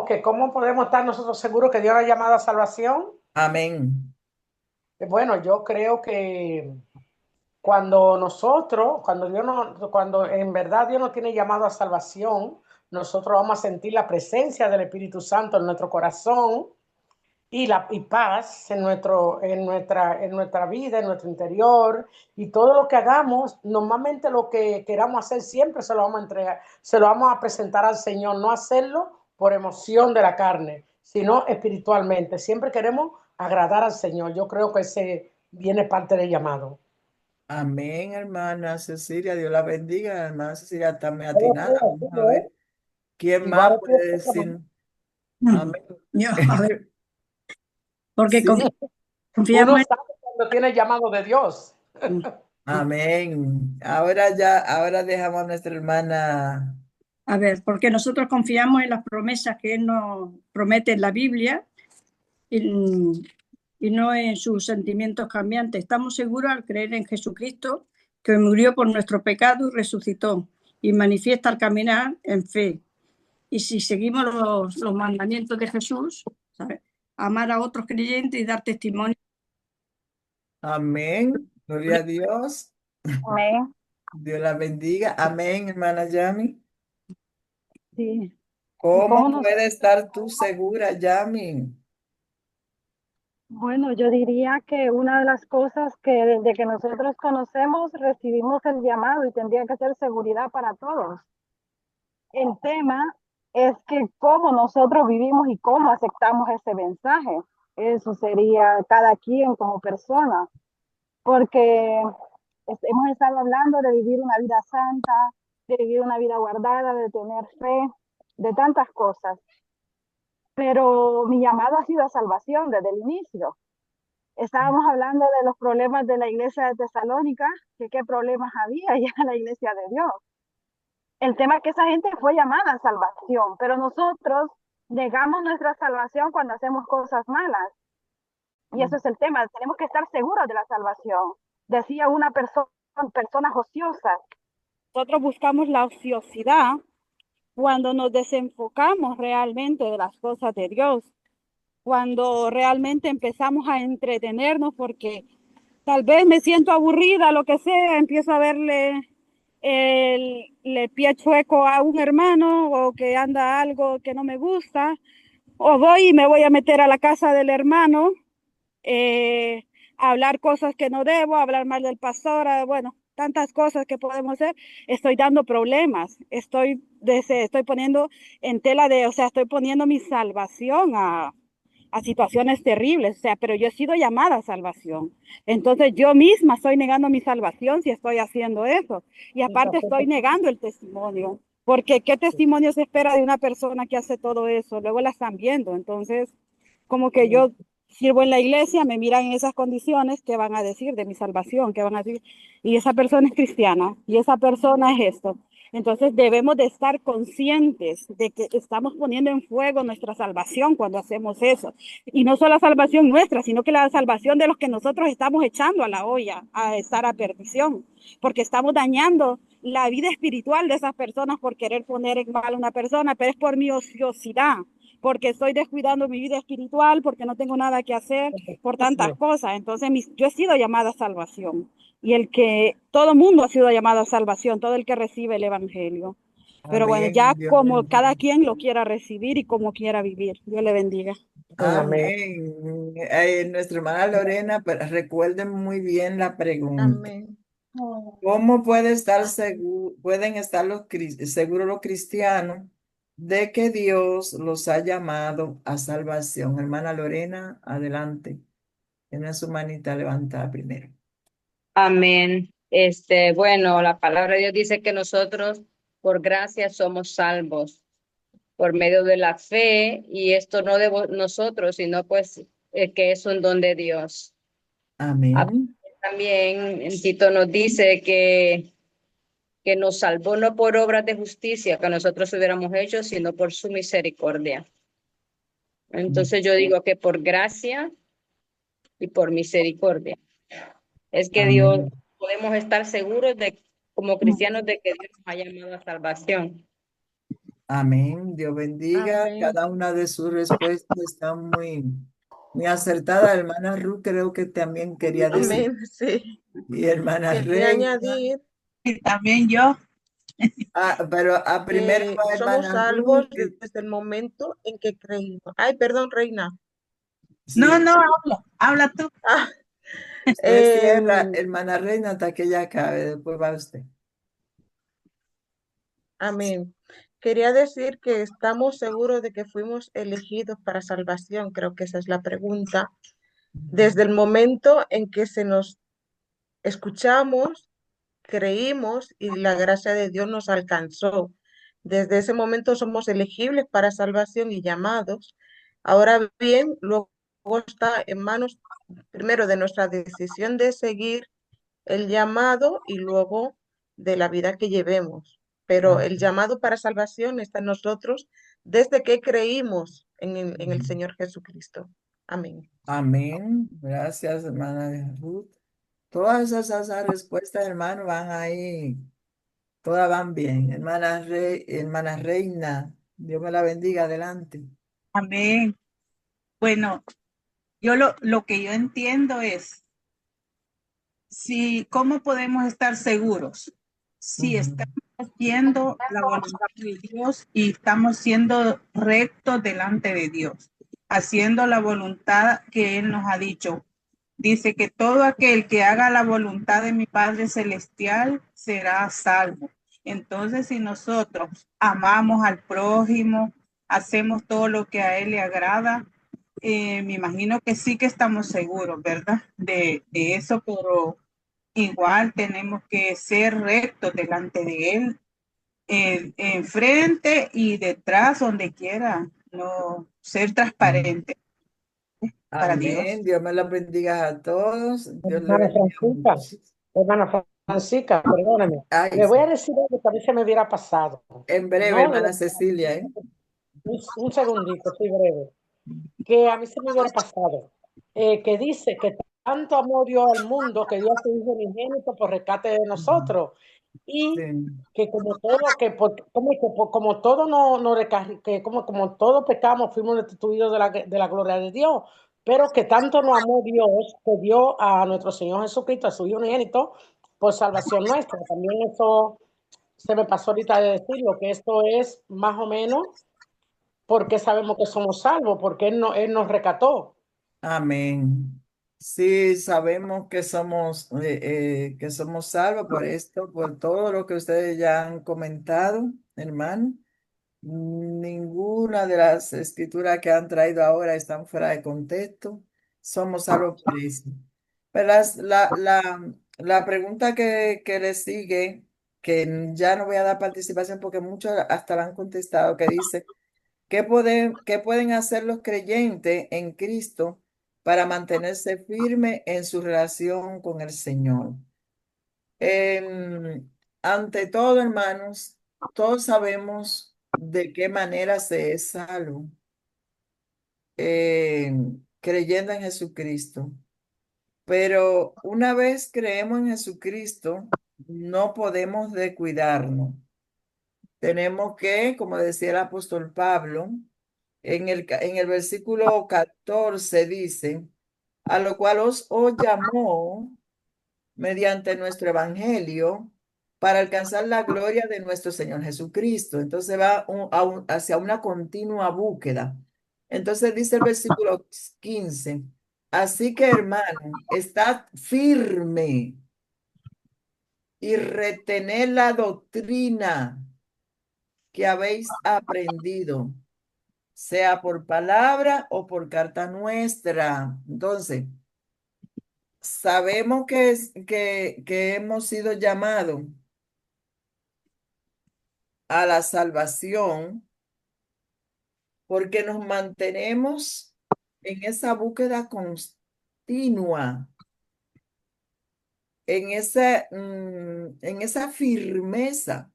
S10: que cómo podemos estar nosotros seguros que Dios nos ha llamado a salvación?
S5: Amén.
S10: Bueno, yo creo que cuando en verdad Dios nos tiene llamado a salvación, nosotros vamos a sentir la presencia del Espíritu Santo en nuestro corazón y paz en nuestra vida, en nuestro interior, y todo lo que hagamos, normalmente lo que queramos hacer siempre se lo vamos a entregar, se lo vamos a presentar al Señor, no hacerlo por emoción de la carne, sino espiritualmente. Siempre queremos agradar al Señor. Yo creo que ese viene parte del llamado.
S5: Amén, hermana Cecilia. Dios la bendiga. Hermana Cecilia está muy atinada. Vamos a ver quién más
S10: Igual
S5: puede decir amén.
S2: Yo, a ver, porque
S5: Sí,
S10: uno
S2: confiamos
S10: sabe cuando tiene el llamado de Dios.
S5: amén. Ahora dejamos a nuestra hermana.
S2: a ver, porque nosotros confiamos en las promesas que Él nos promete en la Biblia y no en sus sentimientos cambiantes. Estamos seguros al creer en Jesucristo, que murió por nuestro pecado y resucitó, y manifiesta al caminar en fe. Y si seguimos los mandamientos de Jesús, ¿sabes? Amar a otros creyentes y dar testimonio.
S5: Amén. Gloria a Dios.
S6: Amén.
S5: Dios la bendiga. Amén, hermana Yami.
S8: Sí.
S5: ¿Cómo
S8: nos...
S5: puede estar tú segura, Yami?
S8: Bueno, yo diría que una de las cosas que desde que nosotros conocemos recibimos el llamado y tendría que ser seguridad para todos. El tema es que cómo nosotros vivimos y cómo aceptamos ese mensaje. Eso sería cada quien como persona, porque hemos estado hablando de vivir una vida santa, de vivir una vida guardada, de tener fe, de tantas cosas. Pero mi llamado ha sido a salvación desde el inicio. Estábamos hablando de los problemas de la iglesia de Tesalónica, que qué problemas había ya en la iglesia de Dios. El tema es que esa gente fue llamada a salvación, pero nosotros negamos nuestra salvación cuando hacemos cosas malas. Y eso es el tema, tenemos que estar seguros de la salvación. Decía una persona, personas ociosas, nosotros buscamos la ociosidad cuando nos desenfocamos realmente de las cosas de Dios, cuando realmente empezamos a entretenernos porque tal vez me siento aburrida, lo que sea, empiezo a verle el pie chueco a un hermano o que anda algo que no me gusta, o voy y me voy a meter a la casa del hermano, a hablar cosas que no debo, hablar mal del pastor, bueno, tantas cosas que podemos hacer. Estoy dando problemas, estoy poniendo en tela de, o sea, estoy poniendo mi salvación a situaciones terribles, o sea, pero yo he sido llamada a salvación. Entonces yo misma estoy negando mi salvación si estoy haciendo eso. Y aparte estoy negando el testimonio, porque ¿qué testimonio se espera de una persona que hace todo eso? Luego la están viendo. Entonces, como que yo sirvo en la iglesia, me miran en esas condiciones, ¿qué van a decir de mi salvación? ¿Qué van a decir? Y esa persona es cristiana, y esa persona es esto. Entonces debemos de estar conscientes de que estamos poniendo en fuego nuestra salvación cuando hacemos eso. Y no solo la salvación nuestra, sino que la salvación de los que nosotros estamos echando a la olla, a estar a perdición, porque estamos dañando la vida espiritual de esas personas por querer poner en mal a una persona, pero es por mi ociosidad, porque estoy descuidando mi vida espiritual, porque no tengo nada que hacer, por tantas cosas. Entonces yo he sido llamada a salvación. Y todo mundo ha sido llamado a salvación, todo el que recibe el evangelio. Pero bueno, ya
S5: Amén. Dios
S8: como
S5: bendiga.
S8: cada quien lo quiera recibir y como quiera vivir. Dios le bendiga.
S5: Amén. Nuestra hermana Lorena, pero recuerden muy bien la pregunta.
S4: Amén.
S5: ¿Cómo pueden estar seguros los cristianos de que Dios los ha llamado a salvación? Hermana Lorena, adelante. Tiene su manita levantada primero.
S12: Amén. Bueno, la palabra de Dios dice que nosotros por gracia somos salvos por medio de la fe, y esto no de nosotros, sino pues que es un don de Dios.
S5: Amén.
S12: También en Tito nos dice que nos salvó no por obras de justicia que nosotros hubiéramos hecho, sino por su misericordia. Entonces yo digo que por gracia y por misericordia es que Dios,
S5: Amén.
S12: podemos estar seguros de, como cristianos, de que Dios nos ha llamado a salvación.
S5: Amén. Dios bendiga.
S4: Amén.
S5: Cada una de sus respuestas está muy acertada. Hermana Ruth creo que también quería decir.
S4: Amén, sí.
S5: Y hermana
S4: Quería
S5: Reina.
S4: añadir
S13: También yo.
S5: Pero primero
S4: que
S5: va
S4: somos
S5: hermana Ruth.
S4: salvos desde el momento en que creímos. Ay, perdón, Reina.
S13: No,
S5: Sí.
S13: no, habla tú.
S4: Ah,
S5: Usted cierra, hermana Reina, hasta que ella acabe. Después va usted.
S4: amén. Quería decir que estamos seguros de que fuimos elegidos para salvación. Creo que esa es la pregunta. Desde el momento en que se nos escuchamos, creímos y la gracia de Dios nos alcanzó. Desde ese momento somos elegibles para salvación y llamados. Ahora bien, luego está en manos primero de nuestra decisión de seguir el llamado y luego de la vida que llevemos. Pero el llamado para salvación está en nosotros desde que creímos en el Señor Jesucristo. Amén.
S5: Amén. Gracias, hermana Ruth. Todas esas respuestas, hermano, van ahí. Todas van bien. Hermana Reina, Dios me la bendiga. Adelante.
S13: Amén. Bueno, lo que yo entiendo es, ¿cómo podemos estar seguros? Si estamos haciendo la voluntad de Dios y estamos siendo rectos delante de Dios, haciendo la voluntad que Él nos ha dicho. Dice que todo aquel que haga la voluntad de mi Padre Celestial será salvo. Entonces, si nosotros amamos al prójimo, hacemos todo lo que a Él le agrada, me imagino que sí que estamos seguros, ¿verdad? De eso, pero igual tenemos que ser rectos delante de Él, enfrente y detrás, donde quiera, no ser transparente para Dios.
S5: Amén. Dios me los bendiga a todos. Dios le
S10: Hermana
S5: bendiga
S10: Francisca,
S5: mucho.
S10: hermana Francisca, perdóname.
S5: Ay,
S10: Le voy a
S5: sí.
S10: decir algo que a mí se me hubiera pasado.
S5: En breve,
S10: No,
S5: hermana Cecilia, ¿eh?
S10: un segundito, sí, breve. Que a mí se me hubiera pasado. Que dice que tanto amor dio al mundo que dio a su Hijo unigénito por rescate de nosotros. Y
S5: Sí.
S10: que como todo, como todo que como todo pecamos, fuimos destituidos de la gloria de Dios. Pero que tanto nos amó Dios que dio a nuestro Señor Jesucristo, a su Hijo unigénito, por salvación nuestra. También eso se me pasó ahorita de decirlo, que esto es más o menos porque sabemos que somos salvos, porque Él nos rescató.
S5: Amén. Sí, sabemos que somos salvos por esto, por todo lo que ustedes ya han comentado, hermano. Ninguna de las escrituras que han traído ahora están fuera de contexto. Somos salvos por eso. Pero la pregunta que le sigue, que ya no voy a dar participación porque muchos hasta la han contestado, que dice, qué pueden hacer los creyentes en Cristo para mantenerse firmes en su relación con el Señor? Em, Ante todo, hermanos, todos sabemos de qué manera se es salvo, creyendo en Jesucristo. Pero una vez creemos en Jesucristo, no podemos descuidarnos. Tenemos que, como decía el apóstol Pablo, en el versículo 14 dice, a lo cual os llamó mediante nuestro evangelio para alcanzar la gloria de nuestro Señor Jesucristo. Entonces va hacia una continua búsqueda. Entonces dice el versículo 15, así que hermano, estad firme y retened la doctrina que habéis aprendido, sea por palabra o por carta nuestra. Entonces, sabemos que hemos sido llamados a la salvación porque nos mantenemos en esa búsqueda continua, en esa firmeza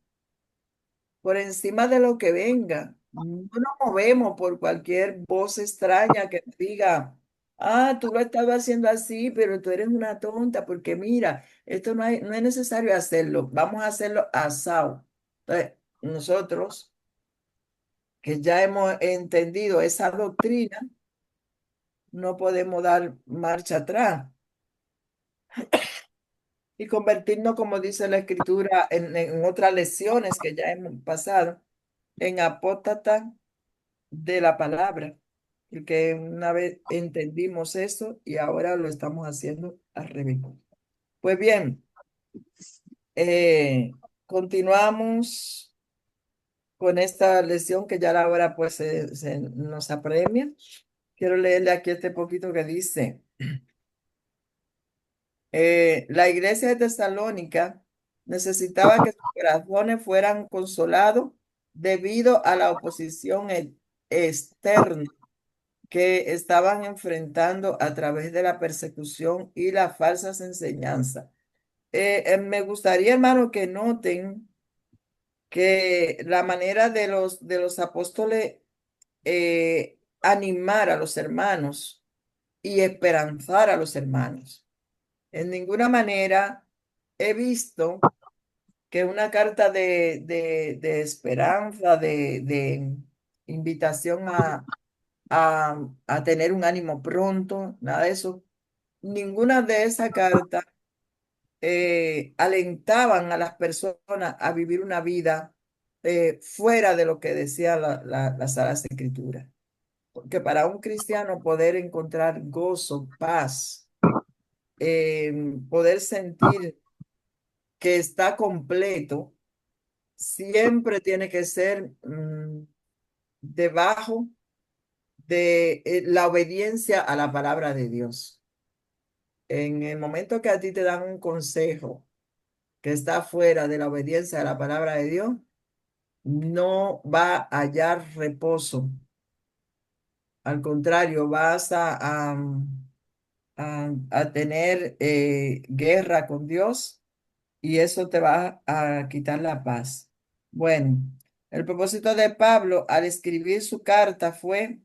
S5: por encima de lo que venga. No nos movemos por cualquier voz extraña que diga, ah, tú lo estabas haciendo así, pero tú eres una tonta, porque mira, esto no es necesario hacerlo, vamos a hacerlo asado. Entonces, nosotros que ya hemos entendido esa doctrina, no podemos dar marcha atrás y convertirnos, como dice la escritura, en otras lecciones que ya hemos pasado, en apóstatas de la palabra, porque una vez entendimos eso y ahora lo estamos haciendo al revés. Pues bien, continuamos con esta lección que ya la hora pues se nos apremia. Quiero leerle aquí este poquito que dice, la iglesia de Tesalónica necesitaba que sus corazones fueran consolados debido a la oposición externa que estaban enfrentando a través de la persecución y las falsas enseñanzas. Me gustaría, hermano, que noten que la manera de los apóstoles animar a los hermanos y esperanzar a los hermanos. En ninguna manera he visto que una carta de esperanza, de invitación a tener un ánimo pronto, nada de eso. Ninguna de esas cartas alentaban a las personas a vivir una vida fuera de lo que decía las Sagradas Escrituras. Porque para un cristiano poder encontrar gozo, paz, poder sentir que está completo, siempre tiene que ser debajo de la obediencia a la palabra de Dios. En el momento que a ti te dan un consejo que está fuera de la obediencia a la palabra de Dios, no va a hallar reposo. Al contrario, vas a tener guerra con Dios y eso te va a quitar la paz. Bueno, el propósito de Pablo al escribir su carta fue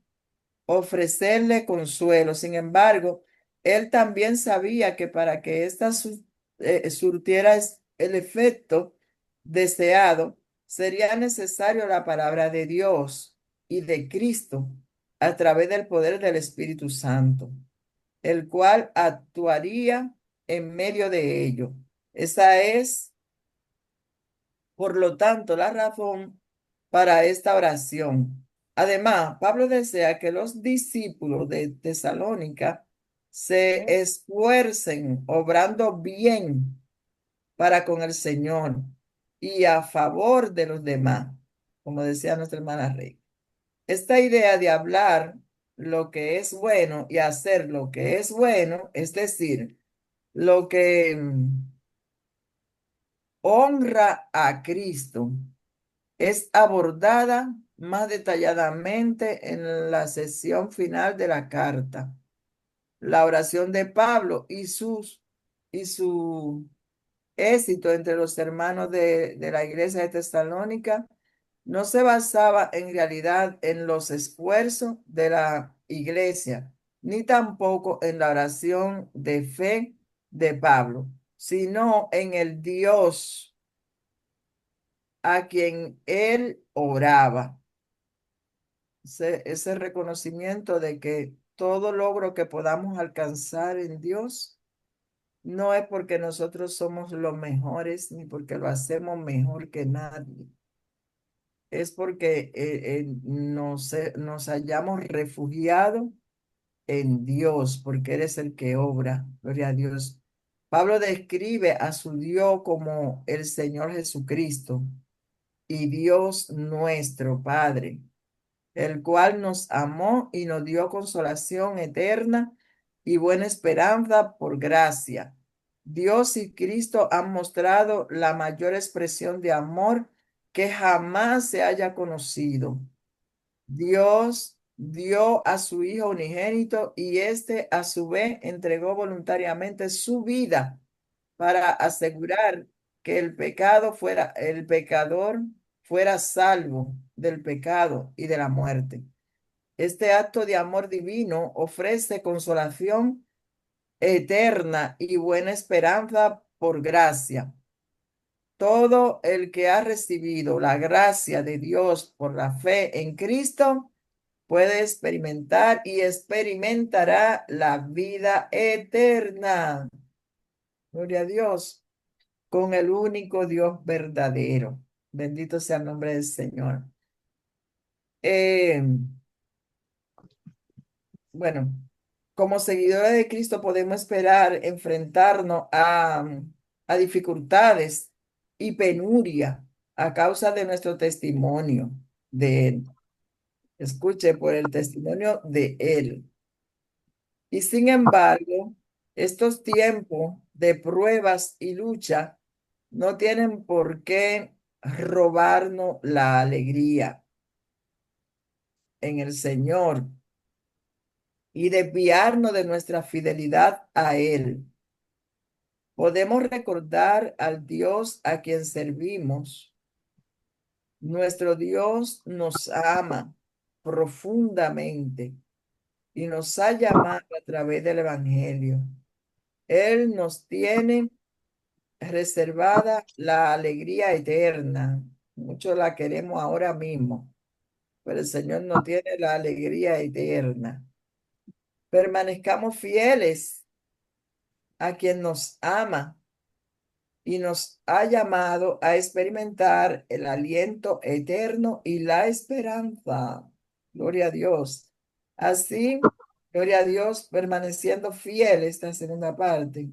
S5: ofrecerle consuelo. Sin embargo, él también sabía que para que ésta surtiera el efecto deseado, sería necesario la palabra de Dios y de Cristo a través del poder del Espíritu Santo, el cual actuaría en medio de ello. Esa es, por lo tanto, la razón para esta oración. Además, Pablo desea que los discípulos de Tesalónica se esfuercen obrando bien para con el Señor y a favor de los demás, como decía nuestra hermana Rey. Esta idea de hablar lo que es bueno y hacer lo que es bueno, es decir, lo que honra a Cristo, es abordada más detalladamente en la sesión final de la carta. La oración de Pablo y su éxito entre los hermanos de la iglesia de Tesalónica no se basaba en realidad en los esfuerzos de la iglesia, ni tampoco en la oración de fe de Pablo, sino en el Dios a quien él oraba. Ese reconocimiento de que todo logro que podamos alcanzar en Dios no es porque nosotros somos los mejores ni porque lo hacemos mejor que nadie. Es porque nos hayamos refugiado en Dios, porque Él es el que obra. Gloria a Dios. Pablo describe a su Dios como el Señor Jesucristo y Dios nuestro Padre, el cual nos amó y nos dio consolación eterna y buena esperanza por gracia. Dios y Cristo han mostrado la mayor expresión de amor que jamás se haya conocido. Dios dio a su Hijo unigénito y éste a su vez entregó voluntariamente su vida para asegurar que el pecador fuera salvo del pecado y de la muerte. Este acto de amor divino ofrece consolación eterna y buena esperanza por gracia. Todo el que ha recibido la gracia de Dios por la fe en Cristo puede experimentar y experimentará la vida eterna. Gloria a Dios, con el único Dios verdadero. Bendito sea el nombre del Señor. Bueno, como seguidores de Cristo podemos esperar enfrentarnos a dificultades y penuria a causa de nuestro testimonio de Él. Escuche, por el testimonio de Él. Y sin embargo, estos tiempos de pruebas y lucha no tienen por qué robarnos la alegría en el Señor y desviarnos de nuestra fidelidad a Él. Podemos recordar al Dios a quien servimos. Nuestro Dios nos ama profundamente y nos ha llamado a través del Evangelio. Él nos tiene reservada la alegría eterna. Muchos la queremos ahora mismo, pero el Señor no tiene la alegría eterna. Permanezcamos fieles a quien nos ama y nos ha llamado a experimentar el aliento eterno y la esperanza. Gloria a Dios. Así, gloria a Dios, permaneciendo fiel esta segunda parte.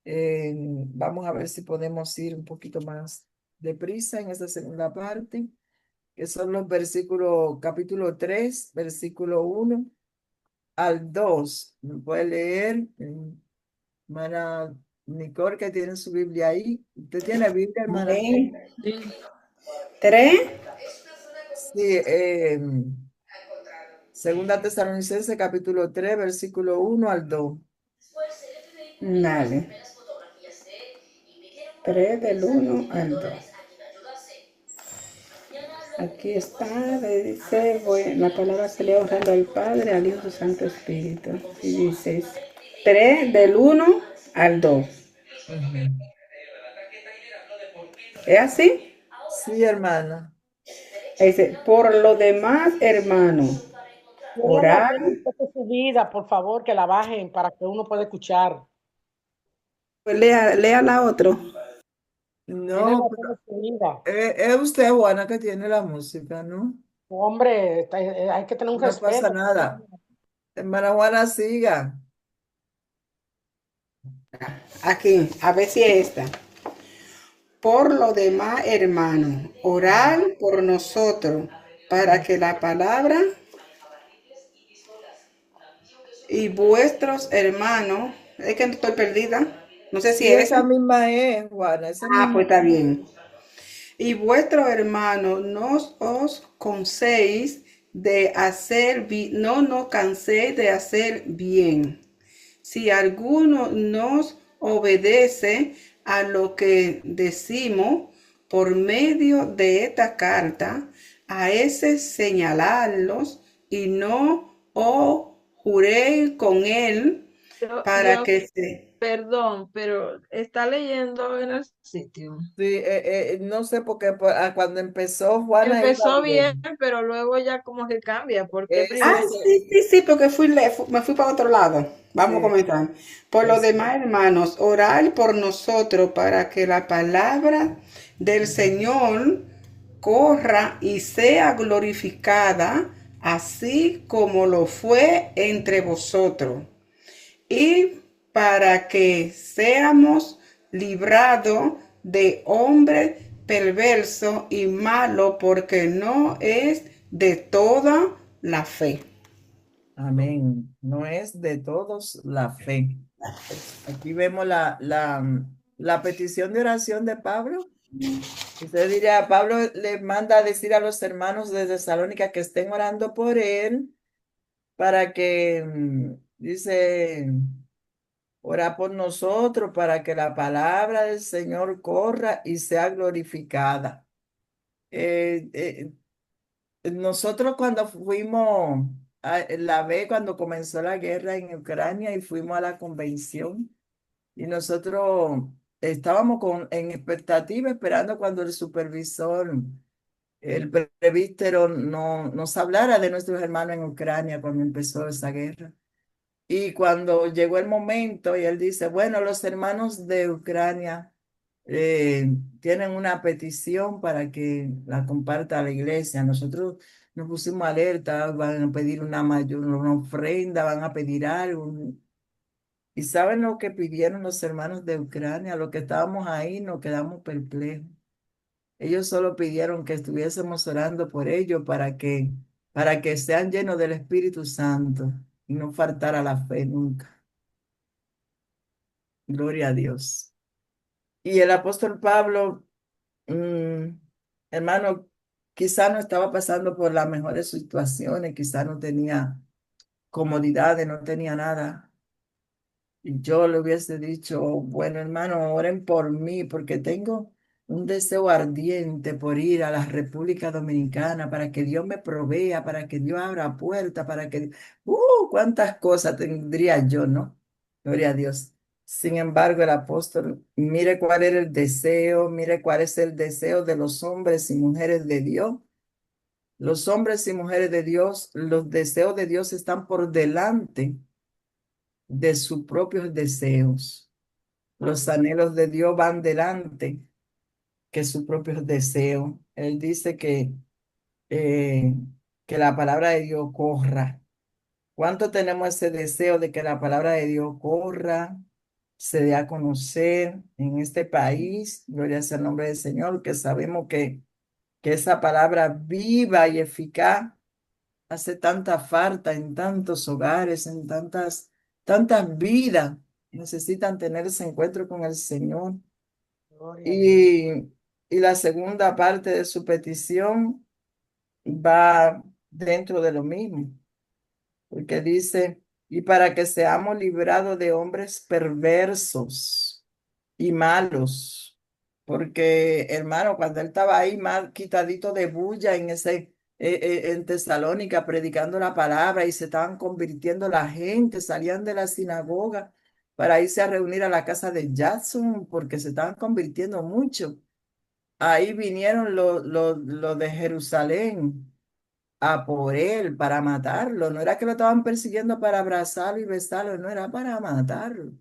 S5: Vamos a ver si podemos ir un poquito más deprisa en esta segunda parte, que son los versículos, capítulo 3, versículo 1 al 2. ¿Me puede leer, hermana Nicole, que tiene su Biblia ahí? ¿Usted tiene Biblia, hermana?
S14: Amén. 3.
S5: Sí, Segunda Tesalonicenses, capítulo 3, versículo 1 al 2.
S14: Dale. 3 del 1 al 2. Aquí está, dice, la palabra se lee honrando al Padre, al Hijo y al Santo Espíritu. Y dice 3 del 1 al 2. ¿Es así?
S5: Sí, hermana.
S14: Dice, por lo demás, hermano, orar.
S10: Su vida, por favor, que la bajen para que uno pueda escuchar.
S14: Pues lea la otra.
S5: No, es usted, Juana, que tiene la música, ¿no?
S10: Hombre, hay que tener un
S5: No
S10: respeto.
S5: pasa nada. Hermana Juana, siga.
S14: Aquí, a ver si es esta. Por lo demás, hermano, orar por nosotros para que la palabra y vuestros hermanos, es que no estoy perdida, no sé si
S5: Sí,
S14: es
S5: esa misma es, Juana. Esa misma
S14: pues está bien. Y vuestros hermanos, no os canséis de hacer no nos canséis de hacer bien. Si alguno nos obedece a lo que decimos por medio de esta carta, a ese señalarlos y no os juréis con él para que se...
S11: Perdón, pero está leyendo en el sitio.
S5: Sí, no sé por qué cuando empezó Juana
S11: Empezó
S5: iba
S11: bien, pero luego ya como que cambia, porque
S14: sí, porque me fui para otro lado. Vamos a comentar. Por lo demás, hermanos, orar por nosotros para que la palabra del Señor corra y sea glorificada, así como lo fue entre vosotros. Y para que seamos librados de hombre perverso y malo, porque no es de toda la fe.
S5: Amén. No es de todos la fe. Aquí vemos la petición de oración de Pablo. Usted diría, Pablo le manda a decir a los hermanos de Tesalónica que estén orando por él para que, dice, ora por nosotros para que la palabra del Señor corra y sea glorificada. Nosotros cuando fuimos cuando comenzó la guerra en Ucrania y fuimos a la convención y nosotros estábamos en expectativa esperando cuando el supervisor, el presbítero nos hablara de nuestros hermanos en Ucrania cuando empezó esa guerra. Y cuando llegó el momento y él dice, bueno, los hermanos de Ucrania tienen una petición para que la comparta a la iglesia. Nosotros nos pusimos alerta, van a pedir una ofrenda, van a pedir algo. ¿Y saben lo que pidieron los hermanos de Ucrania? Los que estábamos ahí nos quedamos perplejos. Ellos solo pidieron que estuviésemos orando por ellos para que sean llenos del Espíritu Santo y no faltara la fe nunca. Gloria a Dios. Y el apóstol Pablo, hermano, quizá no estaba pasando por las mejores situaciones, quizá no tenía comodidades, no tenía nada. Y yo le hubiese dicho, bueno, hermano, oren por mí, porque tengo un deseo ardiente por ir a la República Dominicana, para que Dios me provea, para que Dios abra puertas, cuántas cosas tendría yo, ¿no? Gloria a Dios. Sin embargo, el apóstol, mire cuál era el deseo, mire cuál es el deseo de los hombres y mujeres de Dios. Los hombres y mujeres de Dios, los deseos de Dios están por delante de sus propios deseos. Los anhelos de Dios van delante que sus propios deseos. Él dice eh, que la palabra de Dios corra. ¿Cuánto tenemos ese deseo de que la palabra de Dios corra, se dé a conocer en este país? Gloria sea el nombre del Señor, que sabemos que esa palabra viva y eficaz hace tanta falta en tantos hogares, en tantas vidas. Necesitan tener ese encuentro con el Señor.
S10: Gloria a Dios.
S5: Y la segunda parte de su petición va dentro de lo mismo, porque dice, y para que seamos librados de hombres perversos y malos, porque hermano, cuando él estaba ahí mal quitadito de bulla en Tesalónica predicando la palabra y se estaban convirtiendo la gente, salían de la sinagoga para irse a reunir a la casa de Jackson porque se estaban convirtiendo mucho. Ahí vinieron los de Jerusalén a por él para matarlo. No era que lo estaban persiguiendo para abrazarlo y besarlo, no era para matarlo.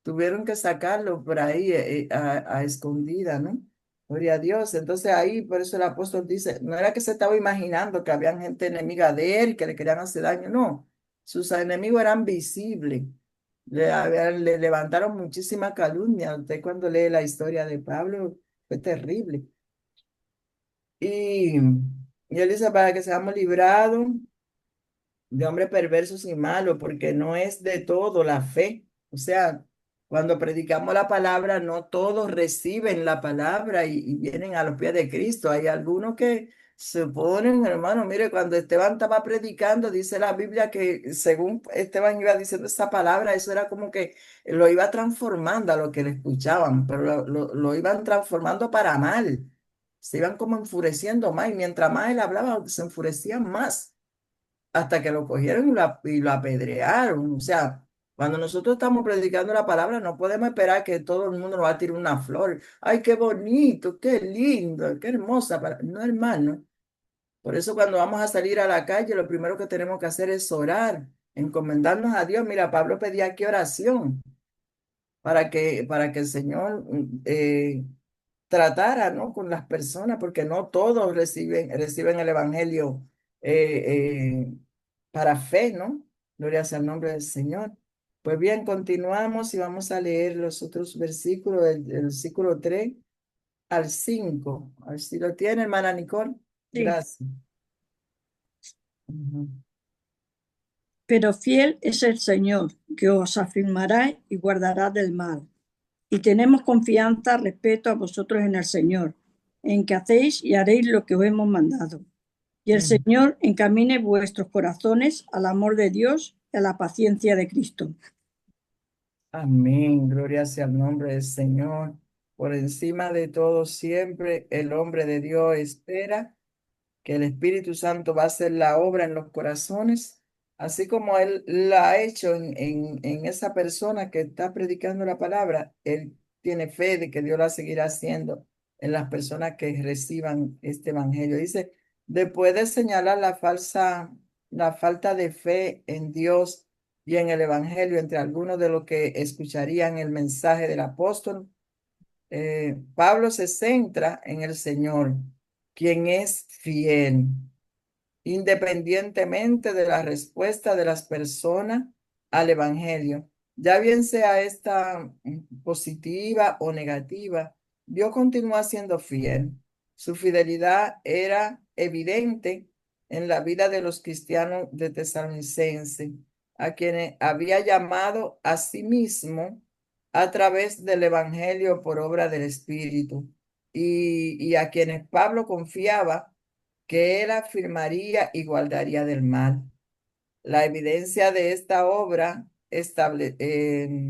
S5: Tuvieron que sacarlo por ahí a escondida, ¿no? Gloria a Dios. Entonces ahí, por eso el apóstol dice, no era que se estaba imaginando que había gente enemiga de él, que le querían hacer daño, no. Sus enemigos eran visibles. Le levantaron muchísima calumnia. Usted cuando lee la historia de Pablo, fue terrible. Y, y él dice, para que seamos librados de hombres perversos y malos, porque no es de todo la fe. O sea, cuando predicamos la palabra, no todos reciben la palabra y vienen a los pies de Cristo. Hay algunos que se ponen, hermano, mire, cuando Esteban estaba predicando, dice la Biblia que según Esteban iba diciendo esa palabra, eso era como que lo iba transformando a lo que le escuchaban, pero lo iban transformando para mal. Se iban como enfureciendo más y mientras más él hablaba, se enfurecían más hasta que lo cogieron y lo apedrearon. O sea, cuando nosotros estamos predicando la palabra, no podemos esperar que todo el mundo nos va a tirar una flor. Ay, qué bonito, qué lindo, qué hermosa. No, hermano. Por eso cuando vamos a salir a la calle, lo primero que tenemos que hacer es orar, encomendarnos a Dios. Mira, Pablo pedía aquí oración para que el Señor tratara, ¿no? Con las personas, porque no todos reciben el Evangelio para fe, ¿no? Gloria sea el nombre del Señor. Pues bien, continuamos y vamos a leer los otros versículos, del versículo 3 al 5. A ver si lo tiene, hermana Nicole.
S2: Sí.
S5: Gracias. Ujú.
S2: Pero fiel es el Señor, que os afirmará y guardará del mal. Y tenemos confianza respecto a vosotros en el Señor, en que hacéis y haréis lo que os hemos mandado. Y el Señor encamine vuestros corazones al amor de Dios y a la paciencia de Cristo.
S5: Amén. Gloria sea el nombre del Señor. Por encima de todo, siempre el hombre de Dios espera que el Espíritu Santo va a hacer la obra en los corazones, así como Él la ha hecho en esa persona que está predicando la palabra. Él tiene fe de que Dios la seguirá haciendo en las personas que reciban este evangelio. Dice, después de señalar la falta de fe en Dios y en el evangelio entre algunos de los que escucharían el mensaje del apóstol, Pablo se centra en el Señor, quien es fiel, independientemente de la respuesta de las personas al Evangelio. Ya bien sea esta positiva o negativa, Dios continúa siendo fiel. Su fidelidad era evidente en la vida de los cristianos de Tesalonicense, a quienes había llamado a sí mismo a través del Evangelio por obra del Espíritu, y a quienes Pablo confiaba que él afirmaría y guardaría del mal. La evidencia de esta obra, establecer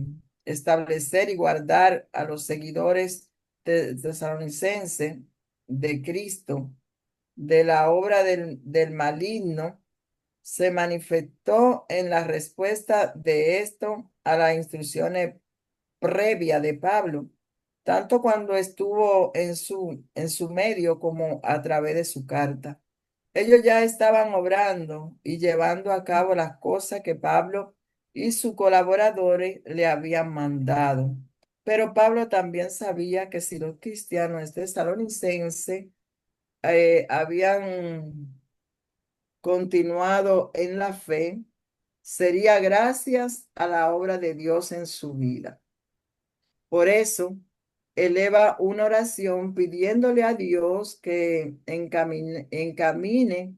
S5: y guardar a los seguidores tesalonicenses de Cristo de la obra del maligno, se manifestó en la respuesta de esto a las instrucciones previa de Pablo, tanto cuando estuvo en su medio como a través de su carta. Ellos ya estaban obrando y llevando a cabo las cosas que Pablo y sus colaboradores le habían mandado. Pero Pablo también sabía que si los cristianos tesalonicenses habían continuado en la fe, sería gracias a la obra de Dios en su vida. Por eso, eleva una oración pidiéndole a Dios que encamine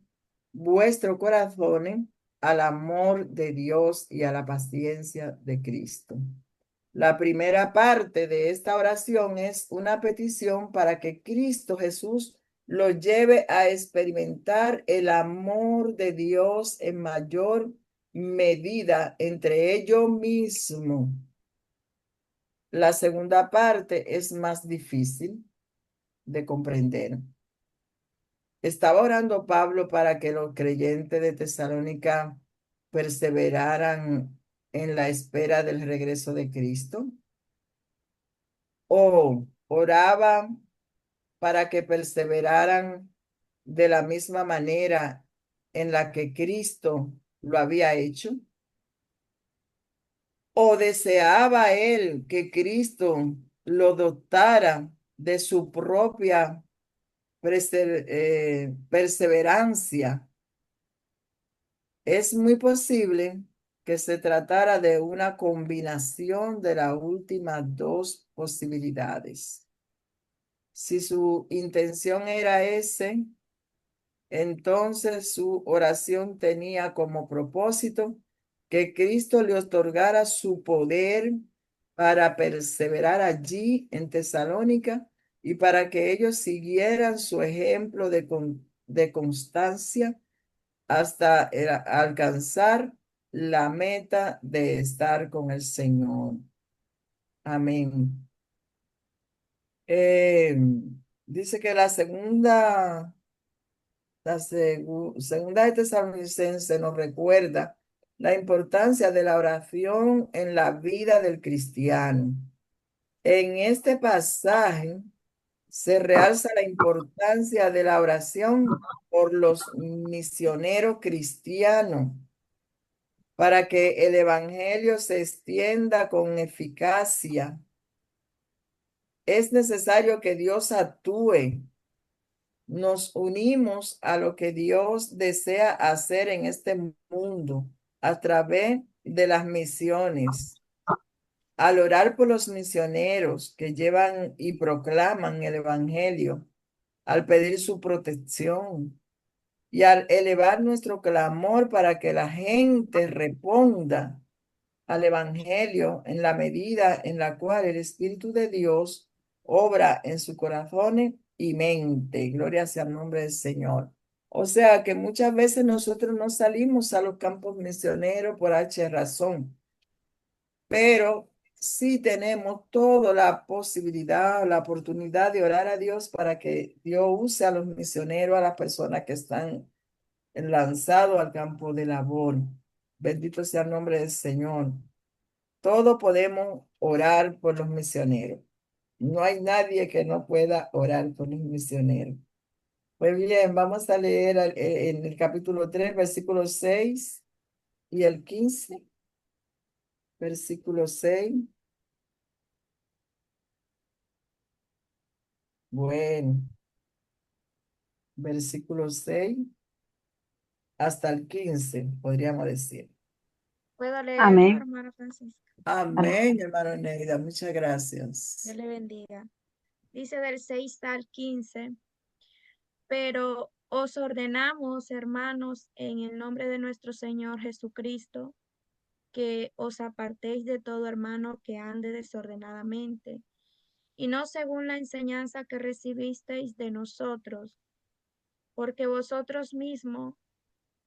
S5: vuestros corazones al amor de Dios y a la paciencia de Cristo. La primera parte de esta oración es una petición para que Cristo Jesús lo lleve a experimentar el amor de Dios en mayor medida entre ellos mismos. La segunda parte es más difícil de comprender. Estaba orando Pablo para que los creyentes de Tesalónica perseveraran en la espera del regreso de Cristo, o oraba para que perseveraran de la misma manera en la que Cristo lo había hecho, o deseaba él que Cristo lo dotara de su propia perseverancia. Es muy posible que se tratara de una combinación de las últimas dos posibilidades. Si su intención era ese, entonces su oración tenía como propósito que Cristo le otorgara su poder para perseverar allí en Tesalónica y para que ellos siguieran su ejemplo de constancia hasta alcanzar la meta de estar con el Señor. Amén. Dice que segunda de Tesalonicenses nos recuerda la importancia de la oración en la vida del cristiano. En este pasaje se realza la importancia de la oración por los misioneros cristianos para que el evangelio se extienda con eficacia. Es necesario que Dios actúe. Nos unimos a lo que Dios desea hacer en este mundo a través de las misiones. Al orar por los misioneros que llevan y proclaman el evangelio, al pedir su protección y al elevar nuestro clamor para que la gente responda al evangelio en la medida en la cual el Espíritu de Dios obra en sus corazones y mente. Gloria sea el nombre del Señor. O sea que muchas veces nosotros no salimos a los campos misioneros por H razón, pero sí tenemos toda la posibilidad, la oportunidad de orar a Dios para que Dios use a los misioneros, a las personas que están lanzados al campo de labor. Bendito sea el nombre del Señor. Todos podemos orar por los misioneros. No hay nadie que no pueda orar por los misioneros. Pues bien, vamos a leer en el capítulo 3, versículo 6 y el 15. Versículo 6. Bueno, versículo 6 hasta el 15, podríamos decir.
S15: ¿Puedo leerlo,
S8: Amén.
S15: hermana Francisca?
S5: Amén, hermano Neida. Muchas gracias.
S15: Dios le bendiga. Dice del 6 al 15, pero os ordenamos, hermanos, en el nombre de nuestro Señor Jesucristo, que os apartéis de todo hermano que ande desordenadamente, y no según la enseñanza que recibisteis de nosotros, porque vosotros mismos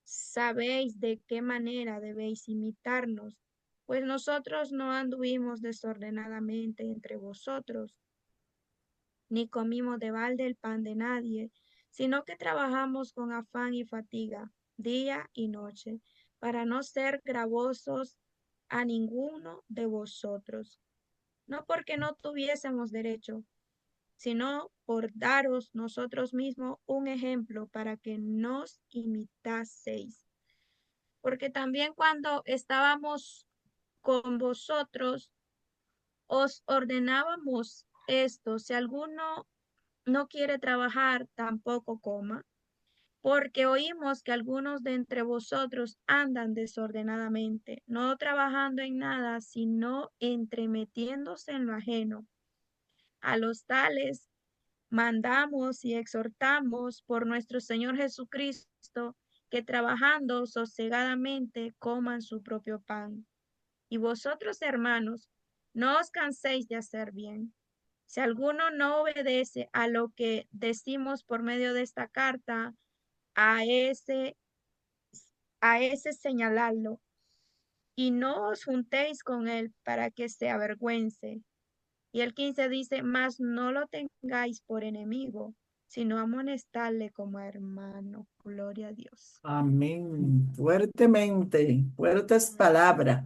S15: sabéis de qué manera debéis imitarnos, pues nosotros no anduvimos desordenadamente entre vosotros, ni comimos de balde el pan de nadie, sino que trabajamos con afán y fatiga, día y noche, para no ser gravosos a ninguno de vosotros, no porque no tuviésemos derecho, sino por daros nosotros mismos un ejemplo para que nos imitaseis. Porque también cuando estábamos con vosotros, Os ordenábamos esto, si alguno no quiere trabajar, tampoco coma, porque oímos que algunos de entre vosotros andan desordenadamente, no trabajando en nada, sino entremetiéndose en lo ajeno. A los tales mandamos y exhortamos por nuestro Señor Jesucristo que trabajando sosegadamente coman su propio pan. Y vosotros, hermanos, no os canséis de hacer bien. Si alguno no obedece a lo que decimos por medio de esta carta, a ese, a ese señaladlo, y no os juntéis con él para que se avergüence. Y el 15 dice, mas no lo tengáis por enemigo, sino amonestadle como hermano. Gloria a Dios.
S5: Amén. Fuertemente, fuertes palabras,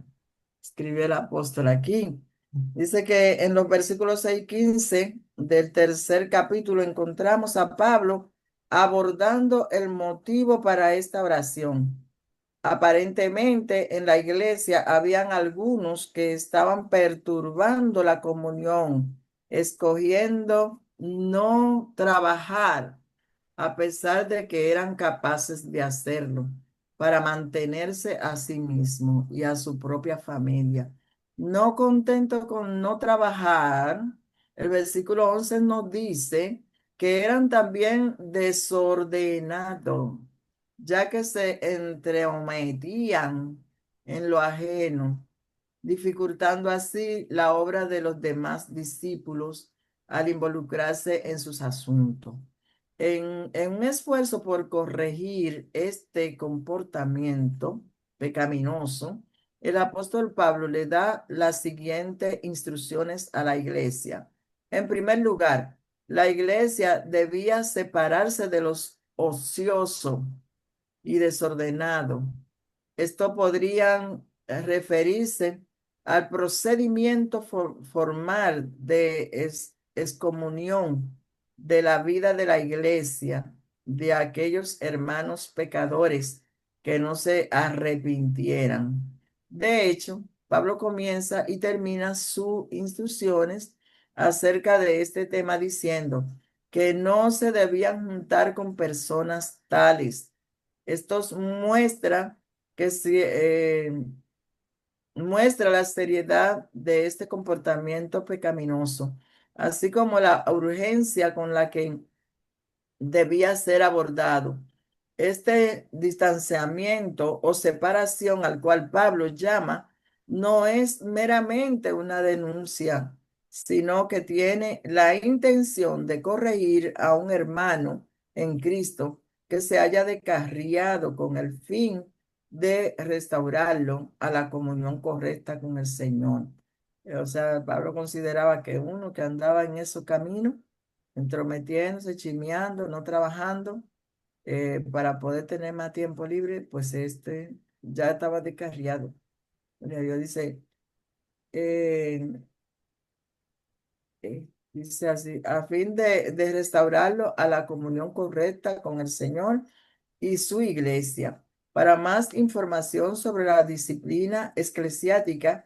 S5: escribió el apóstol aquí. Dice que en los versículos 6 y 15 del tercer capítulo encontramos a Pablo abordando el motivo para esta oración. Aparentemente en la iglesia habían algunos que estaban perturbando la comunión, escogiendo no trabajar a pesar de que eran capaces de hacerlo para mantenerse a sí mismo y a su propia familia. No contento con no trabajar, el versículo 11 nos dice que eran también desordenados, ya que se entremetían en lo ajeno, dificultando así la obra de los demás discípulos al involucrarse en sus asuntos. En un esfuerzo por corregir este comportamiento pecaminoso, el apóstol Pablo le da las siguientes instrucciones a la iglesia. En primer lugar, la iglesia debía separarse de los ociosos y desordenados. Esto podrían referirse al procedimiento formal de excomunión de la vida de la iglesia, de aquellos hermanos pecadores que no se arrepintieran. De hecho, Pablo comienza y termina sus instrucciones acerca de este tema diciendo que no se debían juntar con personas tales. Esto muestra que muestra la seriedad de este comportamiento pecaminoso, así como la urgencia con la que debía ser abordado. Este distanciamiento o separación al cual Pablo llama no es meramente una denuncia, sino que tiene la intención de corregir a un hermano en Cristo que se haya descarriado con el fin de restaurarlo a la comunión correcta con el Señor. O sea, Pablo consideraba que uno que andaba en esos caminos entrometiéndose, chismeando, no trabajando, para poder tener más tiempo libre, pues este ya estaba descarriado. Dios dice, eh, dice así, a fin de restaurarlo a la comunión correcta con el Señor y su iglesia. Para más información sobre la disciplina eclesiástica,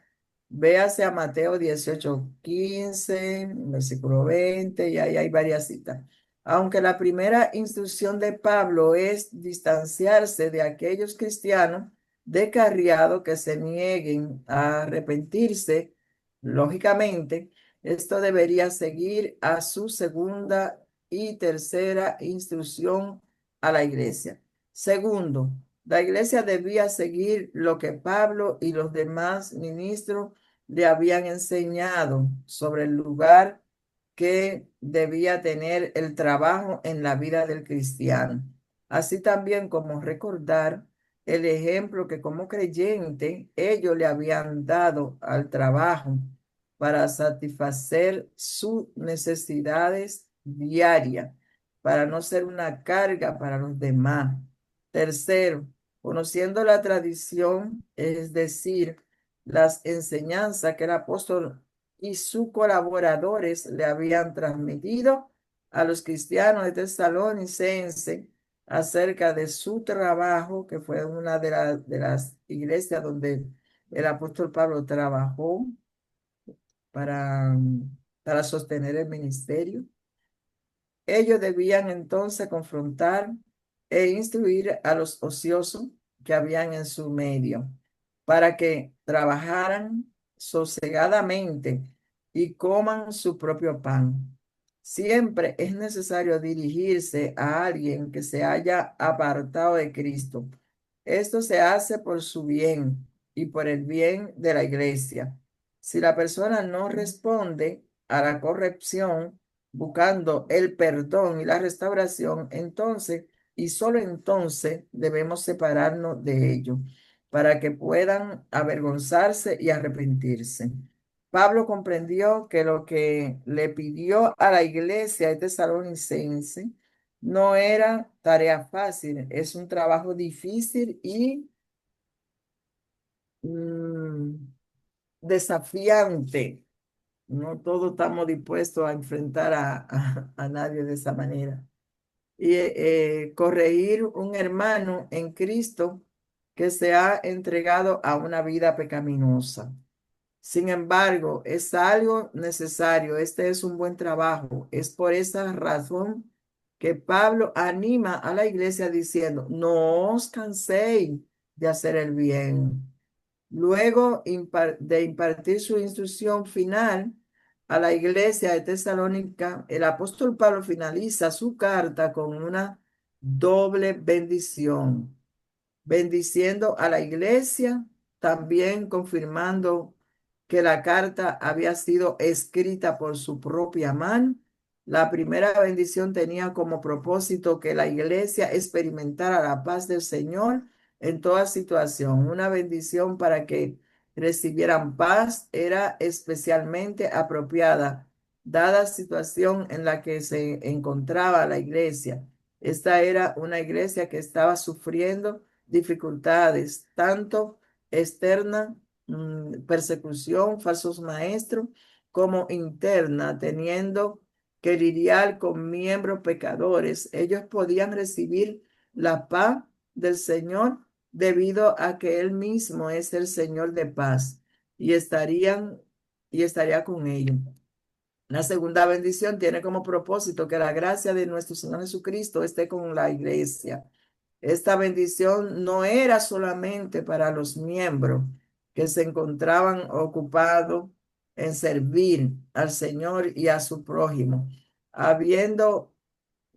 S5: véase a Mateo 18:15, versículo 20, y ahí hay varias citas. Aunque la primera instrucción de Pablo es distanciarse de aquellos cristianos descarriados que se nieguen a arrepentirse, lógicamente, esto debería seguir a su segunda y tercera instrucción a la iglesia. Segundo, la iglesia debía seguir lo que Pablo y los demás ministros le habían enseñado sobre el lugar que debía tener el trabajo en la vida del cristiano, así también como recordar el ejemplo que como creyente ellos le habían dado al trabajo para satisfacer sus necesidades diarias, para no ser una carga para los demás. Tercero, conociendo la tradición, es decir, las enseñanzas que el apóstol y sus colaboradores le habían transmitido a los cristianos de Tesalonicense acerca de su trabajo, que fue una de las iglesias donde el apóstol Pablo trabajó. para, para sostener el ministerio. Ellos debían entonces confrontar e instruir a los ociosos que habían en su medio para que trabajaran sosegadamente y coman su propio pan. Siempre es necesario dirigirse a alguien que se haya apartado de Cristo. Esto se hace por su bien y por el bien de la iglesia. Si la persona no responde a la corrección, buscando el perdón y la restauración, entonces y solo entonces debemos separarnos de ellos para que puedan avergonzarse y arrepentirse. Pablo comprendió que lo que le pidió a la iglesia de Tesalonicense no era tarea fácil, es un trabajo difícil y mm, desafiante. No todos estamos dispuestos a enfrentar a nadie de esa manera. Y corregir un hermano en Cristo que se ha entregado a una vida pecaminosa. Sin embargo, es algo necesario. Este es un buen trabajo. Es por esa razón que Pablo anima a la iglesia diciendo, no os canséis de hacer el bien. Luego de impartir su instrucción final a la iglesia de Tesalónica, el apóstol Pablo finaliza su carta con una doble bendición, bendiciendo a la iglesia, también confirmando que la carta había sido escrita por su propia mano. La primera bendición tenía como propósito que la iglesia experimentara la paz del Señor en toda situación. Una bendición para que recibieran paz era especialmente apropiada, dada situación en la que se encontraba la iglesia. Esta era una iglesia que estaba sufriendo dificultades, tanto externa, persecución, falsos maestros, como interna, teniendo que lidiar con miembros pecadores. Ellos podían recibir la paz del Señor debido a que Él mismo es el Señor de paz y estaría con ellos. La segunda bendición tiene como propósito que la gracia de nuestro Señor Jesucristo esté con la iglesia. Esta bendición no era solamente para los miembros que se encontraban ocupados en servir al Señor y a su prójimo, habiendo